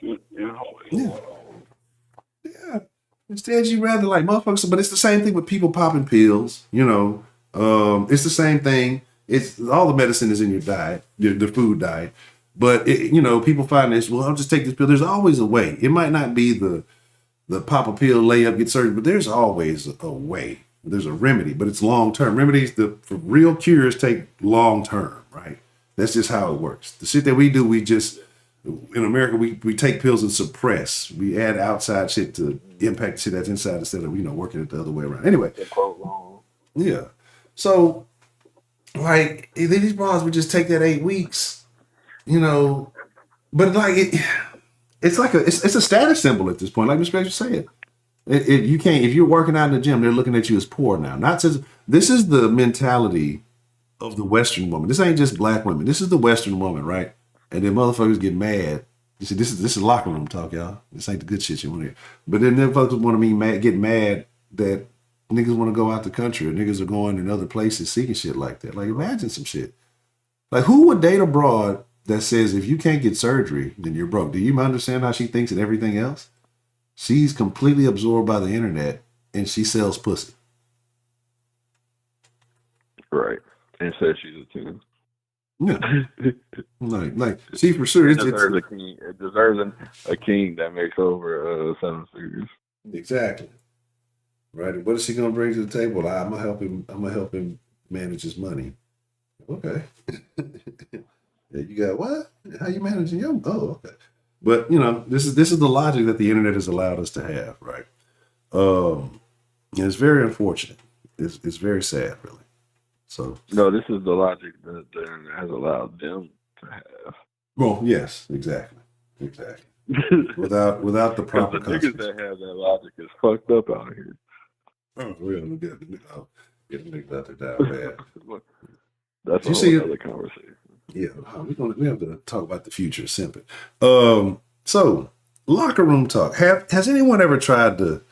Yeah. Instead, you rather like motherfuckers. But it's the same thing with people popping pills. It's the same thing. It's all the medicine is in your diet, the food diet. But people find this. Well, I'll just take this pill. There's always a way. It might not be the pop a pill, lay up, get surgery, but there's always a way. There's a remedy, but it's long term. Remedies, for real cures take long term, right? That's just how it works. The shit that we do, we just, in America, we take pills and suppress. We add outside shit to impact the shit that's inside instead of, working it the other way around. Anyway. Yeah. So, like, these bras would just take that 8 weeks, but like, it's like it's a status symbol at this point, like Mr. Grace said. You can't, if you're working out in the gym, they're looking at you as poor now. This is the mentality of the Western woman. This ain't just black women. This is the Western woman, right? And then motherfuckers get mad. You see, this is locker room talk, y'all. This ain't the good shit you want to hear. But then them folks want to get mad that niggas want to go out the country or niggas are going in other places seeking shit like that. Like, imagine some shit. Like, who would date a broad that says if you can't get surgery, then you're broke? Do you understand how she thinks and everything else? She's completely absorbed by the internet and she sells pussy.
Right. And says she's a 10.
Yeah. like see for sure. It
deserves a king. It deserves a king that makes over 7 figures.
Exactly. Right. And what is she gonna bring to the table? I'm gonna help him manage his money. Okay. Yeah, you got what? How you managing your? Oh, okay. But this is the logic that the internet has allowed us to have, right? And it's very unfortunate. It's very sad, really. So
no, this is the logic that the internet has allowed them to have.
Well, yes, exactly. Without the proper
the niggas that have that logic is fucked up out here.
Oh, real. Get the niggas out there down bad.
That's another conversation.
Yeah, we have to talk about the future of simping. So locker room talk. Has anyone ever tried to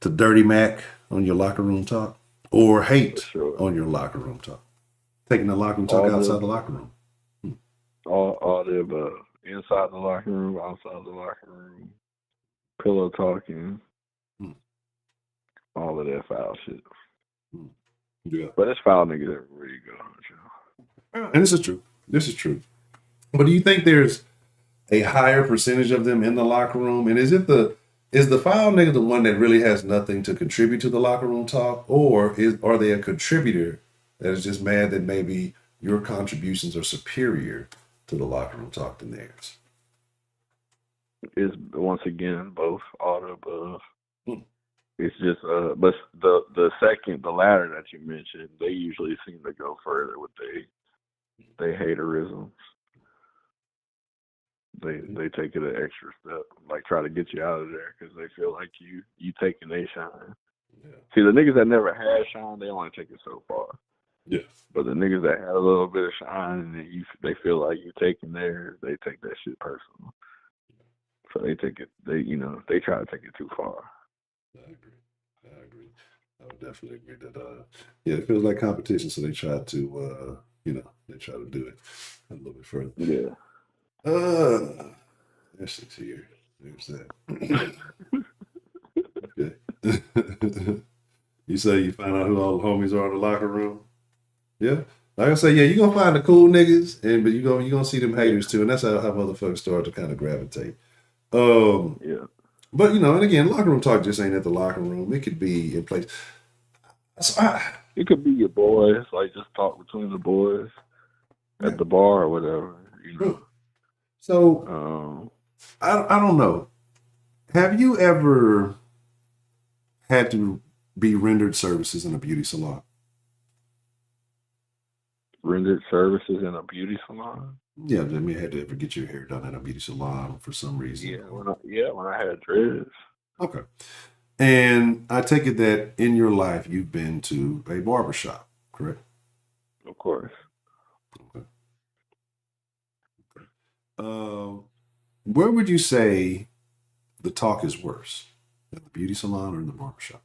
dirty Mac on your locker room talk or hate on your locker room talk? Taking the locker room talk outside the locker room.
All the above. Inside the locker room, outside the locker room, pillow talking,
Hmm.
all of that foul shit.
Yeah.
But it's foul niggas everywhere you go.
And this is true. This is true. But do you think there's a higher percentage of them in the locker room? And is the foul nigga the one that really has nothing to contribute to the locker room talk, or are they a contributor that is just mad that maybe your contributions are superior to the locker room talk than theirs?
It's once again both, all the above.
Hmm.
It's just but the latter that you mentioned, they usually seem to go further with they haterisms. They take it an extra step, like try to get you out of there because they feel like you taking their shine.
Yeah.
See, the niggas that never had shine, they only take it so far.
Yeah.
But the niggas that had a little bit of shine and they feel like you taking theirs, they take that shit personal. So they take it. They try to take it too far.
I agree. I would definitely agree that yeah, it feels like competition, so they try to they try to do it a little bit further.
Yeah.
This is here. There's that. Okay. You say you find out who all the homies are in the locker room? Yeah. Like I say, yeah, you're gonna find the cool niggas, but you're gonna see them haters too, and that's how motherfuckers start to kind of gravitate.
Yeah.
But and again, locker room talk just ain't at the locker room. It could be in place. So
It could be your boys, like just talk between the boys at the bar or whatever.
So I don't know. Have you ever had to be rendered services in a beauty salon?
Rendered services in a beauty salon?
Yeah, I mean, had to ever get your hair done at a beauty salon for some reason?
Yeah, when I had dreads.
Okay. And I take it that in your life you've been to a barbershop, correct?
Of course.
Okay. Where would you say the talk is worse? At the beauty salon or in the barbershop?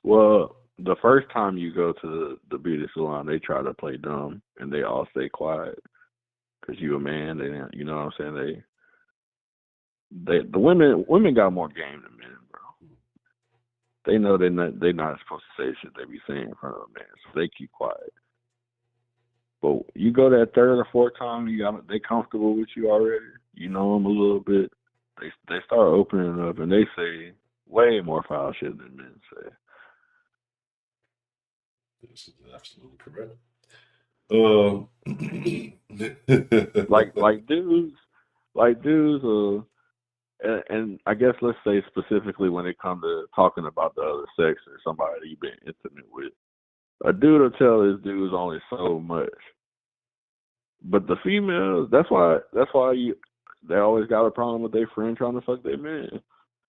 Well, the first time you go to the beauty salon, they try to play dumb and they all stay quiet because you a man. They, you know what I'm saying? The women got more game than men, bro. They know they're not supposed to say shit they be saying in front of a man, so they keep quiet. But you go that third or fourth time, they comfortable with you already. You know them a little bit. They start opening up and they say way more foul shit than men say.
This is absolutely correct.
like dudes, and I guess let's say specifically when it comes to talking about the other sex or somebody you've been intimate with, a dude will tell his dudes only so much. But the females, that's why they always got a problem with their friend trying to fuck their man,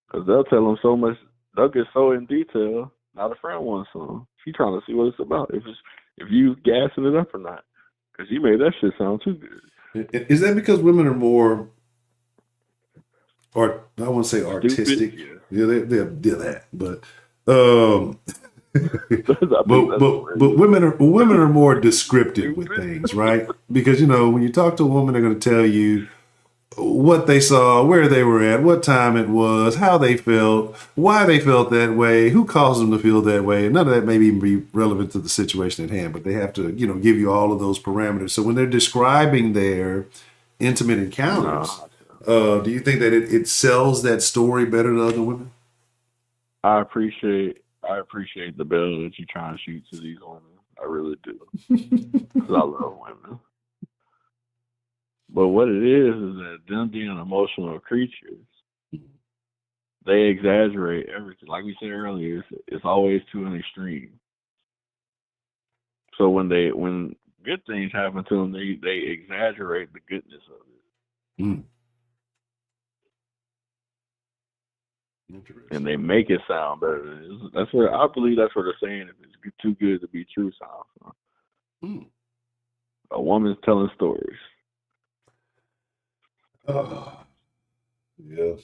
because they'll tell them so much, they'll get so in detail. Now the friend wants some. She trying to see what it's about. If you gassing it up or not, because you made that shit sound too good.
Is that because women are more, or I won't say artistic?
Stupid?
Yeah, they're that, but but women are more descriptive with things, right? Because when you talk to a woman, they're going to tell you what they saw, where they were at, what time it was, how they felt, why they felt that way, who caused them to feel that way. And none of that may even be relevant to the situation at hand, but they have to, give you all of those parameters. So when they're describing their intimate encounters, do you think that it sells that story better to other women?
I appreciate the bill that you're trying to shoot to these women. I really do. Because I love women. But what it is that them being emotional creatures, they exaggerate everything. Like we said earlier, it's always to an extreme. So when good things happen to them, they exaggerate the goodness of it.
Mm.
And they make it sound better. That's where I believe that's what they're saying. If it's too good to be true, sounds. A woman's telling stories.
Yes.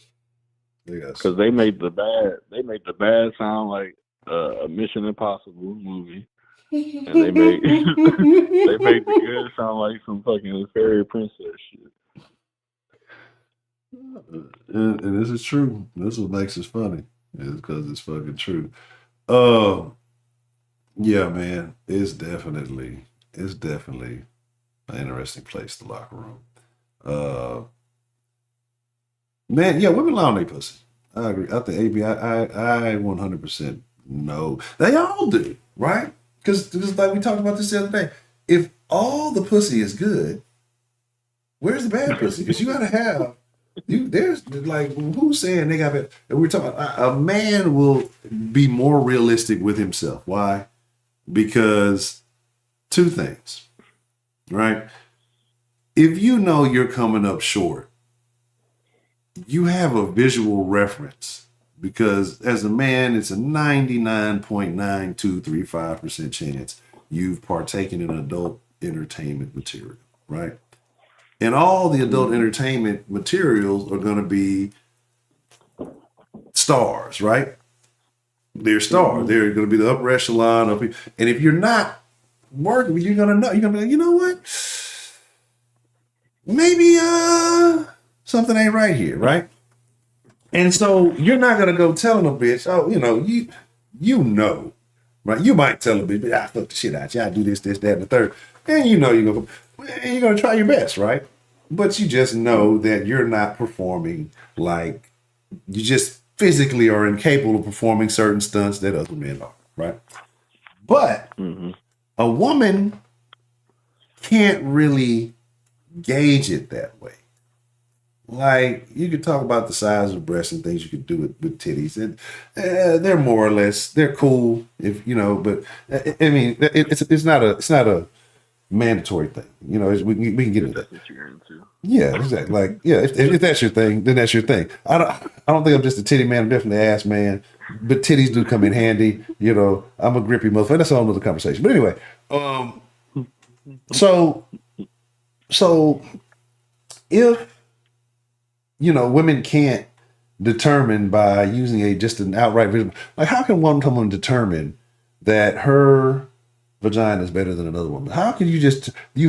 Because they made the bad sound like a Mission Impossible movie, and they make they make the good sound like some fucking fairy princess shit.
And this is true. This is what makes it funny. Is because it's fucking true. Uh, yeah, man. It's definitely an interesting place, the locker room. Man, yeah, women lie on their pussy. I agree. I think AB, I 100% know. They all do, right? Because like we talked about this the other day. If all the pussy is good, where's the bad pussy? Because you gotta have there's like who's saying they got it? We're talking about a man will be more realistic with himself. Why? Because two things, right? If you know you're coming up short, you have a visual reference because as a man, it's a 99.9235% chance you've partaken in adult entertainment material, right? And all the adult entertainment materials are going to be stars, right? They're stars. They're going to be the upper echelon of people. And if you're not working, you're going to know. You're going to be like, you know what? Maybe something ain't right here, right? And so you're not going to go telling a bitch, oh, you know, right? You might tell a bitch, I fuck the shit out you. I do this, that, and the third. And you know you're going to try your best, right? But you just know that you're not performing like you just physically are incapable of performing certain stunts that other men are, right? But a woman can't really gauge it that way. Like you could talk about the size of breasts and things you could do with titties, and they're more or less they're cool if you know. But I mean, it's not a mandatory thing. You know, we can get into that.
That's what you're into.
Yeah, exactly. Like, yeah, if that's your thing, then that's your thing. I don't think I'm just a titty man. I'm definitely an ass man. But titties do come in handy. You know, I'm a grippy motherfucker. That's a whole other conversation. But anyway, so if women can't determine by using just an outright visual, like how can one woman determine that her vagina is better than another woman? How can you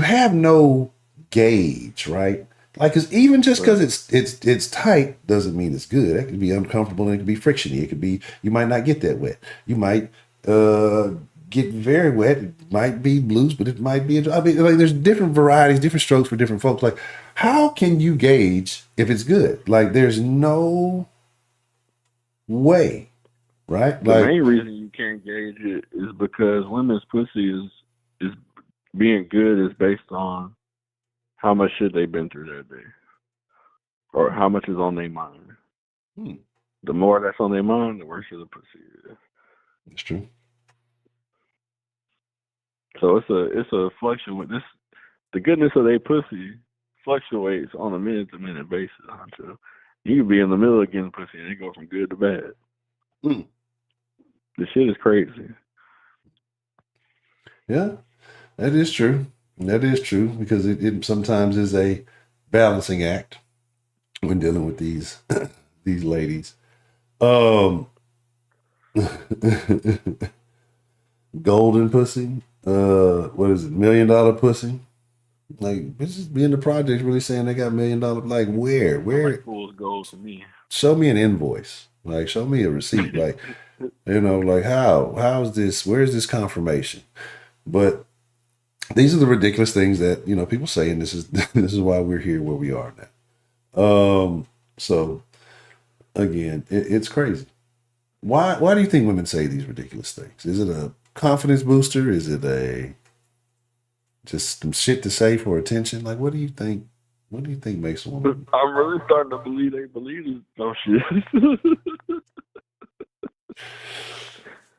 have no gauge, right? Like, cause even just because it's tight doesn't mean it's good. It could be uncomfortable and it could be frictiony. It could be, you might not get that wet. You might get very wet. It might be loose, but it might be, I mean, like there's different varieties, different strokes for different folks. Like, how can you gauge if it's good? Like, there's no way, right?
The
Like,
main reason you can't gauge it is because women's pussy is being good is based on how much shit they've been through that day, or how much is on their mind. The more that's on their mind, the worse the pussy is.
That's true.
So it's a fluctuate. The goodness of their pussy fluctuates on a minute to minute basis. Until you can be in the middle of getting pussy and it go from good to bad. The shit is crazy.
Yeah, that is true. That is true because it sometimes is a balancing act when dealing with these these ladies. Golden pussy. What is it? $1 million pussy. Like bitches be in the projects really saying they got $1 million. Like where?
Like fool's gold to me.
Show me an invoice. Like show me a receipt. Like like how's this? Where's this confirmation? But these are the ridiculous things that people say, and this is why we're here where we are now. So again, it's crazy. Why do you think women say these ridiculous things? Is it a confidence booster? Is it just some shit to say for attention? Like, what do you think? What do you think makes a woman?
I'm really starting to believe they believe this. Oh shit!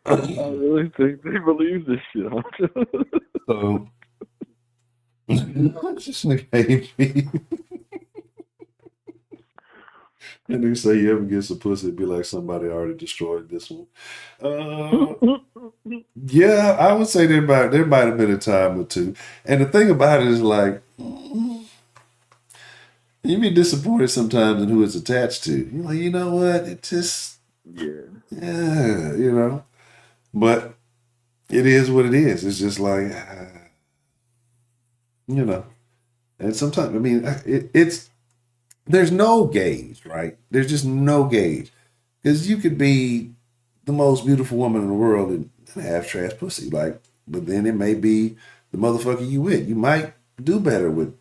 I really think they believe this shit.
So, just maybe. And they say you ever get some pussy, it'd be like somebody already destroyed this one. Yeah, I would say there might have been a time or two. And the thing about it is like, you be disappointed sometimes in who it's attached to. You're like, you know what? It just, yeah. But it is what it is. It's just like, you know, and sometimes, I mean, it's, there's no gauge, right? There's just no gauge. Because you could be the most beautiful woman in the world and have trash pussy. Like, but then it may be the motherfucker you with. You might do better with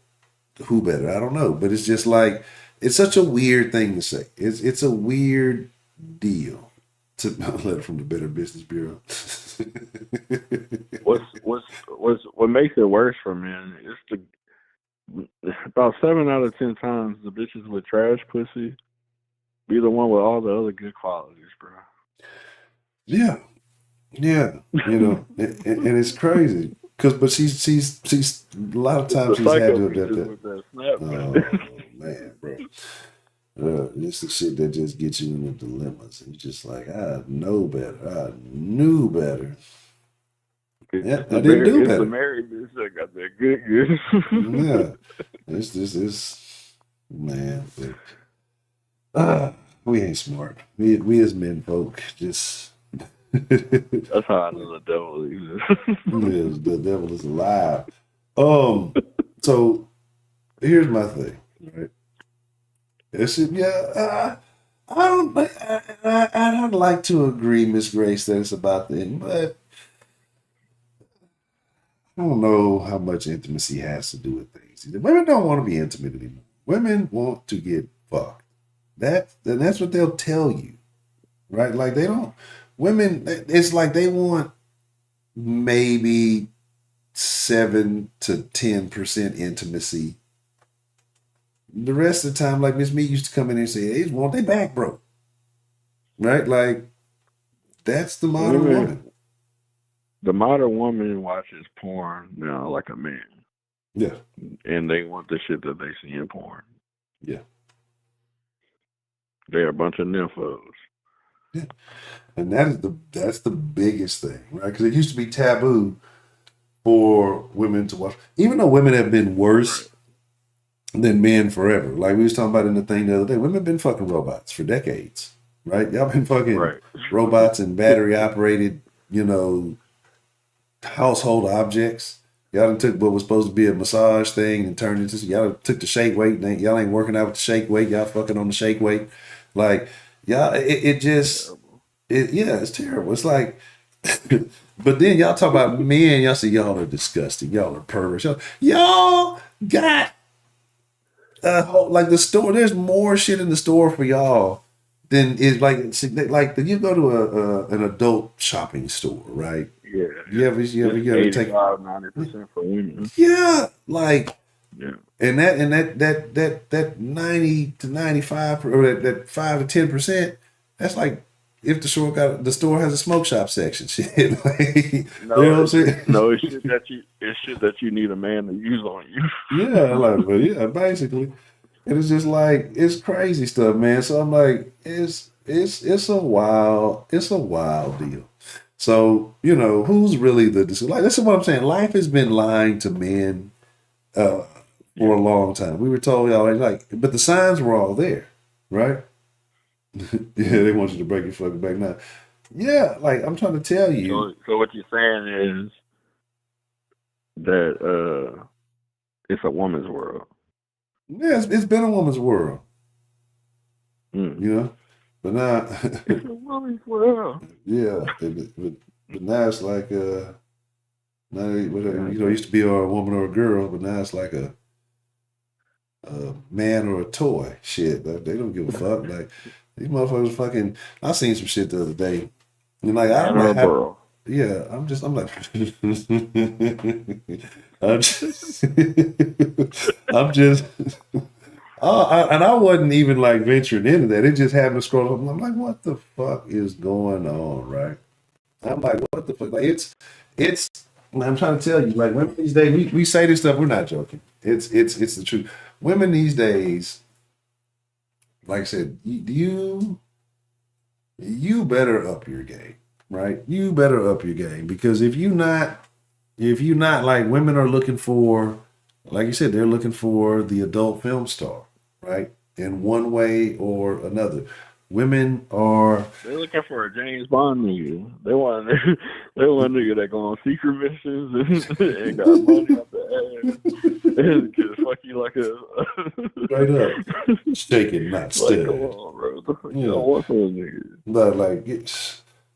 who better. I don't know. But it's just like, it's such a weird thing to say. It's a weird deal. To letter from the Better Business Bureau.
What makes it worse for men is about 7 out of 10 times the bitches with trash pussy be the one with all the other good qualities, bro.
Yeah, yeah, and it's crazy but she's a lot of times
The
she's had
psycho
to adapt
bitches
that.
with that snap
Oh man, bro. It's the shit that just gets you into dilemmas. And you're just like, I know better. I knew better. Yeah, I didn't do
It's the
better.
married bitch that got that good.
Yeah, it's man. We ain't smart. We as men folk just.
That's how I know the devil exists.
Yes, the devil is alive. So here's my thing, right? It's I'd like to agree, Miss Grace, that it's about the end, but I don't know how much intimacy has to do with things. Women don't want to be intimate anymore. Women want to get fucked. That's what they'll tell you, right? Like they don't. Women, it's like they want maybe 7 to 10% intimacy. The rest of the time, like Miss Me used to come in and say, they just want their back broke. Right? Like, that's the modern woman.
The modern woman watches porn now like a man.
Yeah.
And they want the shit that they see in porn.
Yeah.
They're a bunch of nymphos.
Yeah. And that's the biggest thing, right? Because it used to be taboo for women to watch, even though women have been worse than men forever. Like we was talking about in the thing the other day, women have been fucking robots for decades, right? Y'all been fucking robots and battery operated, household objects. Y'all done took what was supposed to be a massage thing and turned into, y'all took the shake weight. And y'all ain't working out with the shake weight. Y'all fucking on the shake weight. Like, y'all, it's terrible. It's like, but then y'all talk about men, y'all say y'all are disgusting. Y'all are perverts. Y'all got like the store, there's more shit in the store for y'all than is like you go to an adult shopping store, right?
Yeah.
You ever take
85-90% for women.
Yeah, like
yeah.
And that 90 to 95 or that 5 to 10%, that's like if the store has a smoke shop section. Shit. Like, you know what I'm saying?
No, it's shit that you need a man to use on you.
Yeah, basically. And it's just like it's crazy stuff, man. So I'm like, it's a wild deal. So, who's really like this is what I'm saying. Life has been lying to men for a long time. We were told y'all like, but the signs were all there, right? Yeah, they want you to break your fucking back now. Yeah, like I'm trying to tell you.
So what you're saying is that it's a woman's world.
Yeah, it's been a woman's world. But now
it's a woman's world.
Yeah, but now it's like now it used to be a woman or a girl, but now it's like a man or a toy. Shit, they don't give a fuck. Like these motherfuckers fucking. I seen some shit the other day, and like I'm like, yeah, I'm like, I'm just. And I wasn't even like venturing into that. It just happened to scroll up. And I'm like, what the fuck is going on, right? I'm like, what the fuck? Like it's. I'm trying to tell you, like women these days, we say this stuff. We're not joking. It's the truth. Women these days, like I said, you better up your game, right? You better up your game because if you not like women are looking for, like you said, they're looking for the adult film star, right? In one way or another. women are.
They're looking for a James Bond nigga. They want they want a nigga that go on secret missions and got money out the ass and can fuck you like a
Straight up, shaking, not
like come
stirred.
on, bro. What the fuck
Yeah,
y'all want from a nigga?
but like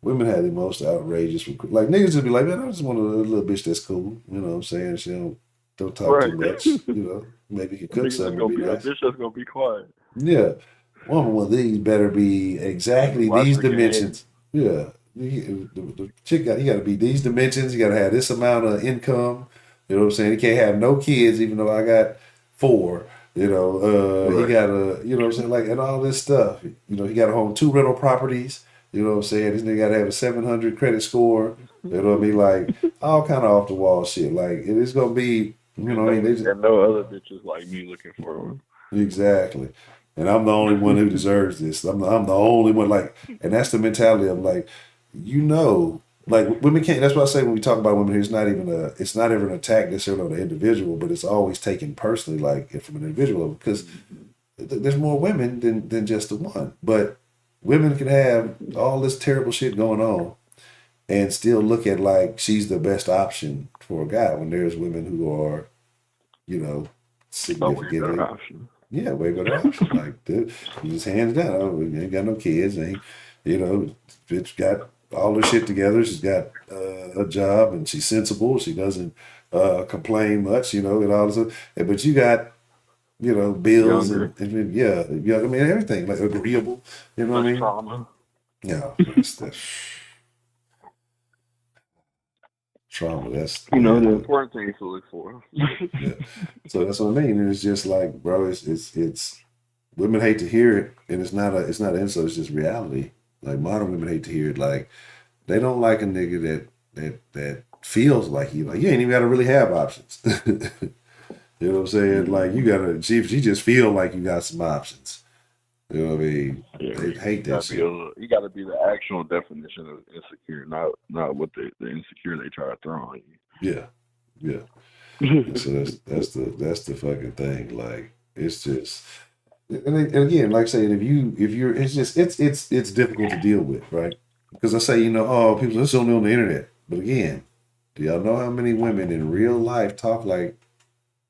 women have the most outrageous. Like niggas just be like, man, I just want a little bitch that's cool. You know what I'm saying? She don't talk too
Right.
much. You know, maybe can
A
cook
nigga just
something would
gonna
be
be a
nice.
bitch that's gonna be quiet.
Yeah, one of these better be exactly
Watch
these
her game.
dimensions. Yeah, the chick got to be these dimensions. You got to have this amount of income. You know what I'm saying? He can't have no kids, even though I got 4. You know, he
Right.
got to, you know what I'm saying, like, and all this stuff. You know, he got to own 2 rental properties. You know what I'm saying? This nigga got to have a 700 credit score. You know what I mean? Like all kind of off the wall shit. Like it is gonna be. You know what I mean? They just,
And no other bitches like me looking for one.
exactly. And I'm the only one who deserves this. I'm the only one, like, and that's the mentality of like, like women can't. That's what I say when we talk about women here. It's not ever an attack necessarily on the individual, but it's always taken personally, like from an individual, because there's more women than just the one. But women can have all this terrible shit going on and still look at like she's the best option for a guy when there's women who are, you know,
Oh, way better
significantly.
option.
Yeah, way better option. Like, dude, you just hands down. Oh, we ain't got no kids. Ain't, you know, bitch got all her shit together. She's got a job and she's sensible. She doesn't complain much, you know, and all this. But you got, you know, bills
Younger.
and yeah, I mean, everything, like agreeable. You know what
Less
I mean?
trauma.
Yeah, that's trauma. That's,
You know,
yeah,
the important things to look for.
yeah. So that's what I mean. And it's just like, bro, it's women hate to hear it, and it's not an insult. It's just reality. Like modern women hate to hear it. Like they don't like a nigga that feels like you. Like you ain't even got to really have options. You know what I'm saying? Like you gotta. She just feel like you got some options. You know what I mean?
Yeah,
They hate that shit.
you gotta be the actual definition of insecure, not what the insecure they try to throw on
Yeah, yeah. And
you.
so that's the fucking thing. Like it's just. And again, like I say, if you're, it's just it's difficult to deal with, right? Because I say, you know, oh, people this only on the internet, but again, do y'all know how many women in real life talk like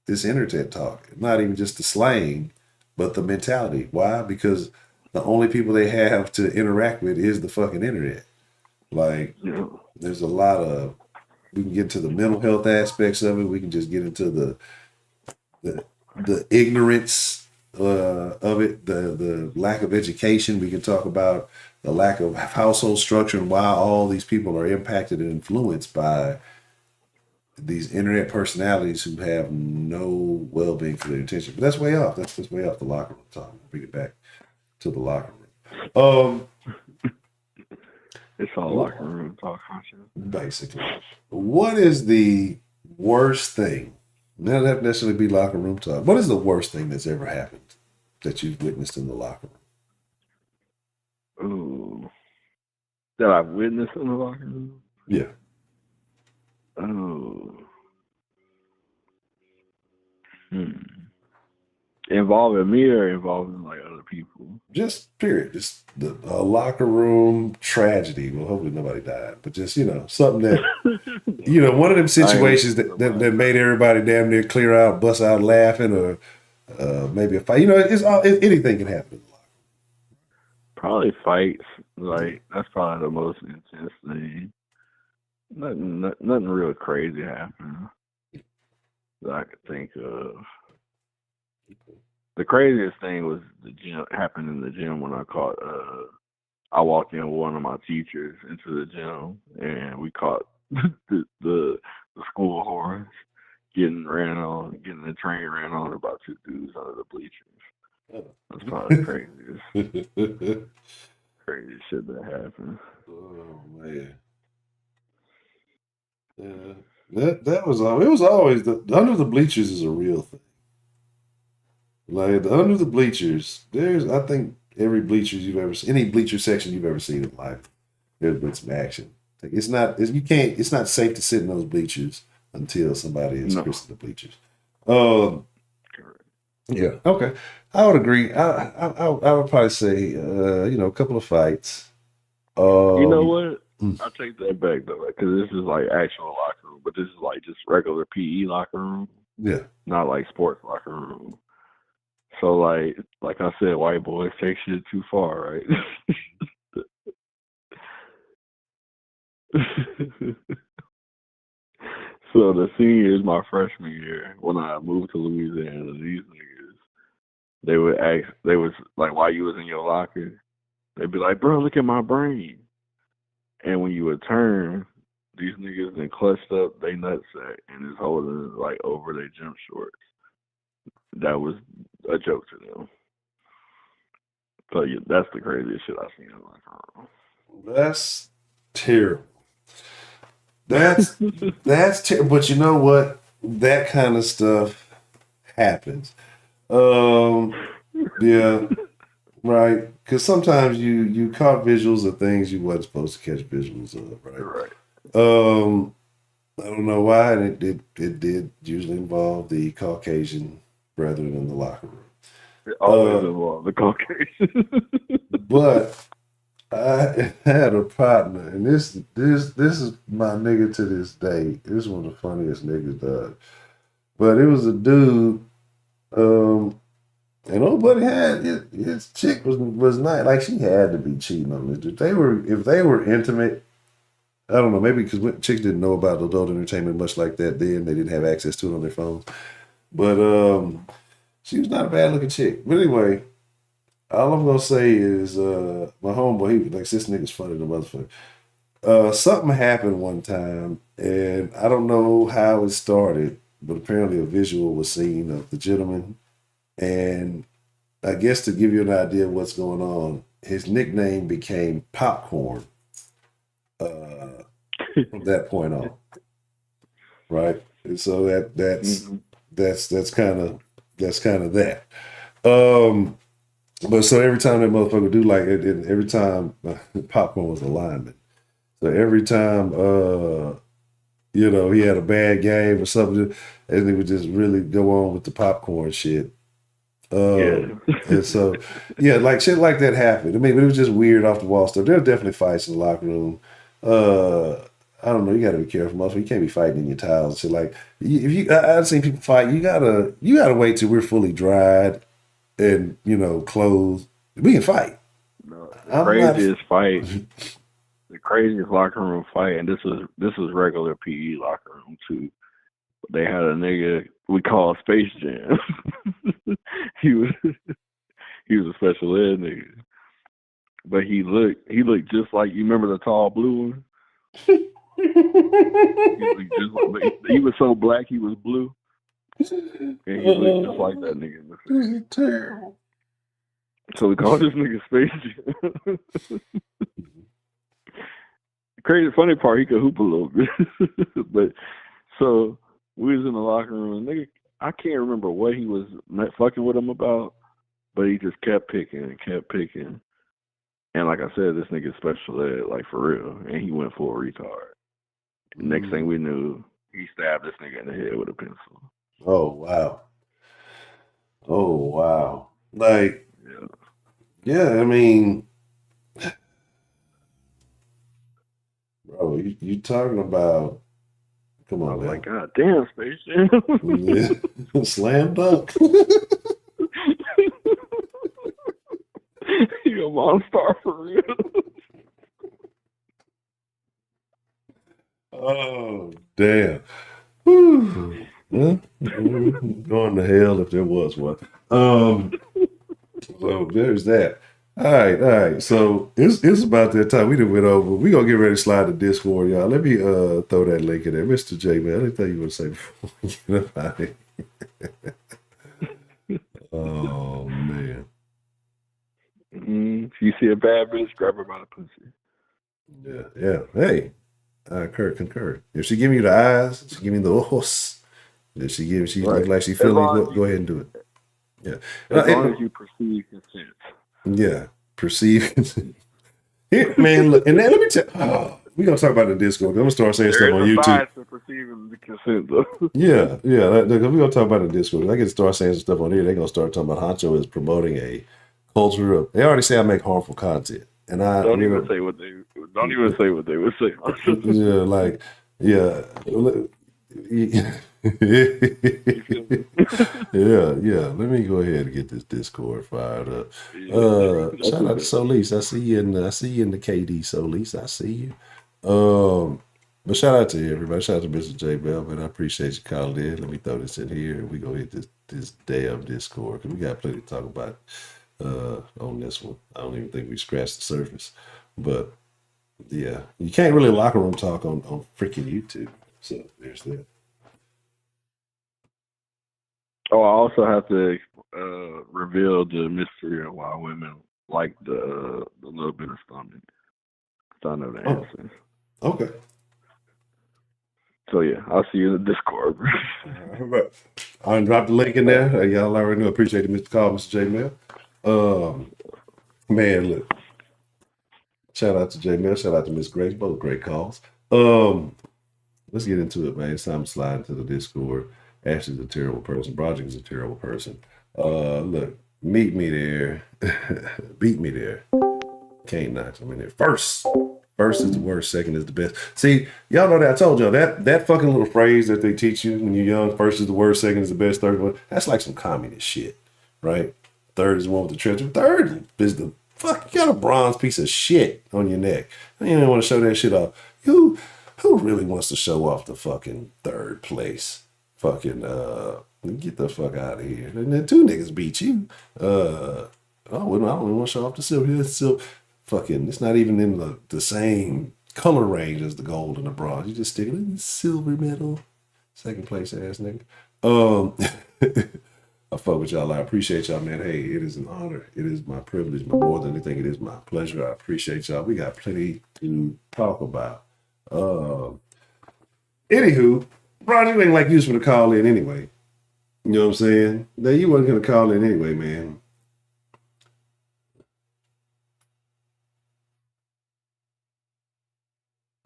this internet talk? Not even just the slang, but the mentality. Why? Because the only people they have to interact with is the fucking internet. Like,
Yeah.
there's a lot of we can get into the mental health aspects of it. We can just get into the ignorance of it, the lack of education. We can talk about the lack of household structure and why all these people are impacted and influenced by these internet personalities who have no well-being for their intention. But that's way off. That's just way off the locker room talk. Bring it back to the locker room.
It's all locker room talk,
Basically, what is the worst thing? Not have necessarily be locker room talk. What is the worst thing that's ever happened that you've witnessed in the locker room?
Ooh. That I've witnessed in the locker room?
Yeah.
Oh. Involving me or involving like other people?
Just period. Just a locker room tragedy. Well, hopefully nobody died, but just, you know, something that, you know, one of them situations that made everybody damn near clear out, bust out laughing, or maybe a fight. You know, anything can happen.
Probably fights. Like that's probably the most intense thing. Nothing real crazy happened that I could think of. The craziest thing was the gym happened in the gym when I walked in with one of my teachers into the gym and we caught the school horns getting the train ran on about 2 dudes under the bleachers. That's probably the craziest shit that happened.
Oh man. Yeah. That was it was always the under the bleachers is a real thing. Like the under the bleachers, I think every bleachers you've ever seen, any bleacher section you've ever seen in life, there's been some action. Like it's not safe to sit in those bleachers until somebody is
No.
christened the bleachers. Um
Correct.
yeah. Okay. I would agree. I would probably say, a couple of fights.
You know
Um,
what?
mm,
I take that back though, because this is like actual locker room, but this is like just regular PE locker room,
yeah.
not like sports locker room. So like I said, white boys take shit too far, right? So the senior is my freshman year. When I moved to Louisiana, these niggas they was like, while you was in your locker, they'd be like, bro, look at my brain. And when you would turn, these niggas then clutched up they nutsack and is holding it like over their gym shorts. That was a joke to them. So yeah, that's the craziest shit I've seen in my
That's terrible. That's
life.
that's terrible. But you know what? That kind of stuff happens. Um, yeah, right. Because sometimes you caught visuals of things you wasn't supposed to catch visuals of, right?
Right.
Um, I don't know why, and it did usually involve the Caucasian brethren in the locker room.
It always involved the Caucasian.
But I had a partner, and this is my nigga to this day. This is one of the funniest niggas, dog. But it was a dude, and old buddy had his chick was not like she had to be cheating on this dude. If they were intimate. I don't know, maybe because chicks didn't know about adult entertainment much like that then. They didn't have access to it on their phones. But she was not a bad looking chick. But anyway, all I'm gonna say is my homeboy, he was like, this nigga's funny the motherfucker. Something happened one time, and I don't know how it started, but apparently a visual was seen of the gentleman. And I guess to give you an idea of what's going on, his nickname became Popcorn from that point on. Right. And so that's kind of that. Um, but so every time that motherfucker do like it, every time Popcorn was a lineman. So every time he had a bad game or something, and he would just really go on with the popcorn shit.
Yeah.
And so like shit like that happened. I mean, it was just weird off the wall stuff. There were definitely fights in the locker room. I don't know. You got to be careful. Also, you can't be fighting in your towels. So like, I've seen people fight. You gotta wait till we're fully dried and clothed. We can fight.
No,
I'm not.
the craziest locker room fight, and this was regular PE locker room too. They had a nigga we call Space Jam. he was he was a special ed nigga, but he looked just like, you remember the tall blue one. He was so black he was blue, and he looked just like that nigga in the face.
This is terrible.
So we called this nigga Space Jam. The crazy funny part, he could hoop a little bit. But so we was in the locker room, and nigga, I can't remember what he was fucking with him about, but he just kept picking and kept picking. And like I said, this nigga special ed, like for real, and he went full retard. Next thing we knew, he stabbed this nigga in the head with a pencil.
Oh wow. Oh wow. Like, yeah, I mean, bro, you talking about? Come on,
I was
man.
like, God damn, Space Jam.
Yeah. Slam dunk.
You a monster for real.
Oh damn. Whew. Well, going to hell if there was one. So there's that. All right. So it's about that time. We done went over. We gonna get ready to slide the Discord, y'all. Let me throw that link in there. Mr. J, man, anything you want to say before we get up out of here? Oh man.
If you see a bad bitch, grab her by the pussy.
Yeah. Hey, I concur. If she give me the eyes, she give me the ojos. If she look like she feeling me, go ahead and do it. Yeah.
As long as you perceive consent.
Yeah. Perceive. Man, look, and then let me tell We gonna talk about it in Discord. I'm gonna start saying
There
stuff on
is a
YouTube.
science to perceiving the consent, though.
Yeah. We're gonna talk about it in Discord. I can start saying some stuff on here. They're gonna start talking about Honcho is promoting a culture of. They already say I make harmful content, and
Don't even say what they would say.
Yeah, like yeah. Yeah. Let me go ahead and get this Discord fired up. Shout out to Solis. I see you in the KD Solis. I see you. But shout out to everybody. Shout out to Mr. J Bell, man. I appreciate you calling in. Let me throw this in here. We go hit this damn Discord because we got plenty to talk about on this one. I don't even think we scratched the surface, but yeah, you can't really locker room talk on freaking YouTube. So there's that.
Oh, I also have to reveal the mystery of why women like the little bit of stomach. So I know the answers.
Okay.
So yeah, I'll see you in the Discord.
I dropped the link in there. Y'all already know. Appreciate it, Mr. Call, Mr. J Mel. Man, look. Shout out to J Mel. Shout out to Miss Grace. Both great calls. Let's get into it, man. It's time to slide into the Discord. Ashley's a terrible person. Broderick is a terrible person. Look, meet me there. Beat me there. Can't knock them in there. First is the worst. Second is the best. See, y'all know that I told y'all that fucking little phrase that they teach you when you're young. First is the worst. Second is the best. Third one. That's like some communist shit, right? Third is the one with the treasure. Third is the fuck. You got a bronze piece of shit on your neck. You don't want to show that shit off. Who really wants to show off the fucking third place? Fucking get the fuck out of here. And then two niggas beat you. I don't even want to show off the silver. It's still fucking, it's not even in the same color range as the gold and the bronze. You just stick it in the silver medal. Second place ass nigga. I fuck with y'all. I appreciate y'all, man. Hey, it is an honor. It is my privilege, but more than anything, it is my pleasure. I appreciate y'all. We got plenty to talk about. Anywho, Roger ain't like you for to call in anyway. You know what I'm saying? Now you wasn't gonna call in anyway, man.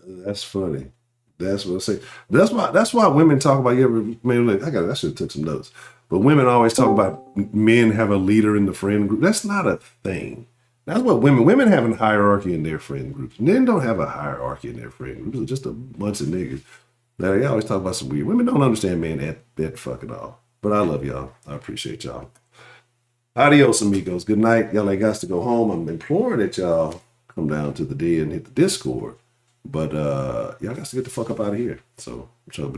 That's funny. That's what I say. That's why women talk about I should have took some notes. But women always talk about men have a leader in the friend group. That's not a thing. That's what women have a hierarchy in their friend groups. Men don't have a hierarchy in their friend groups. It's just a bunch of niggas. Now, they always talk about some weird. Women don't understand men that fucking all. But I love y'all. I appreciate y'all. Adios, amigos. Good night. Y'all ain't got to go home. I'm imploring that y'all come down to the D and hit the Discord. But y'all got to get the fuck up out of here. So I'm trying to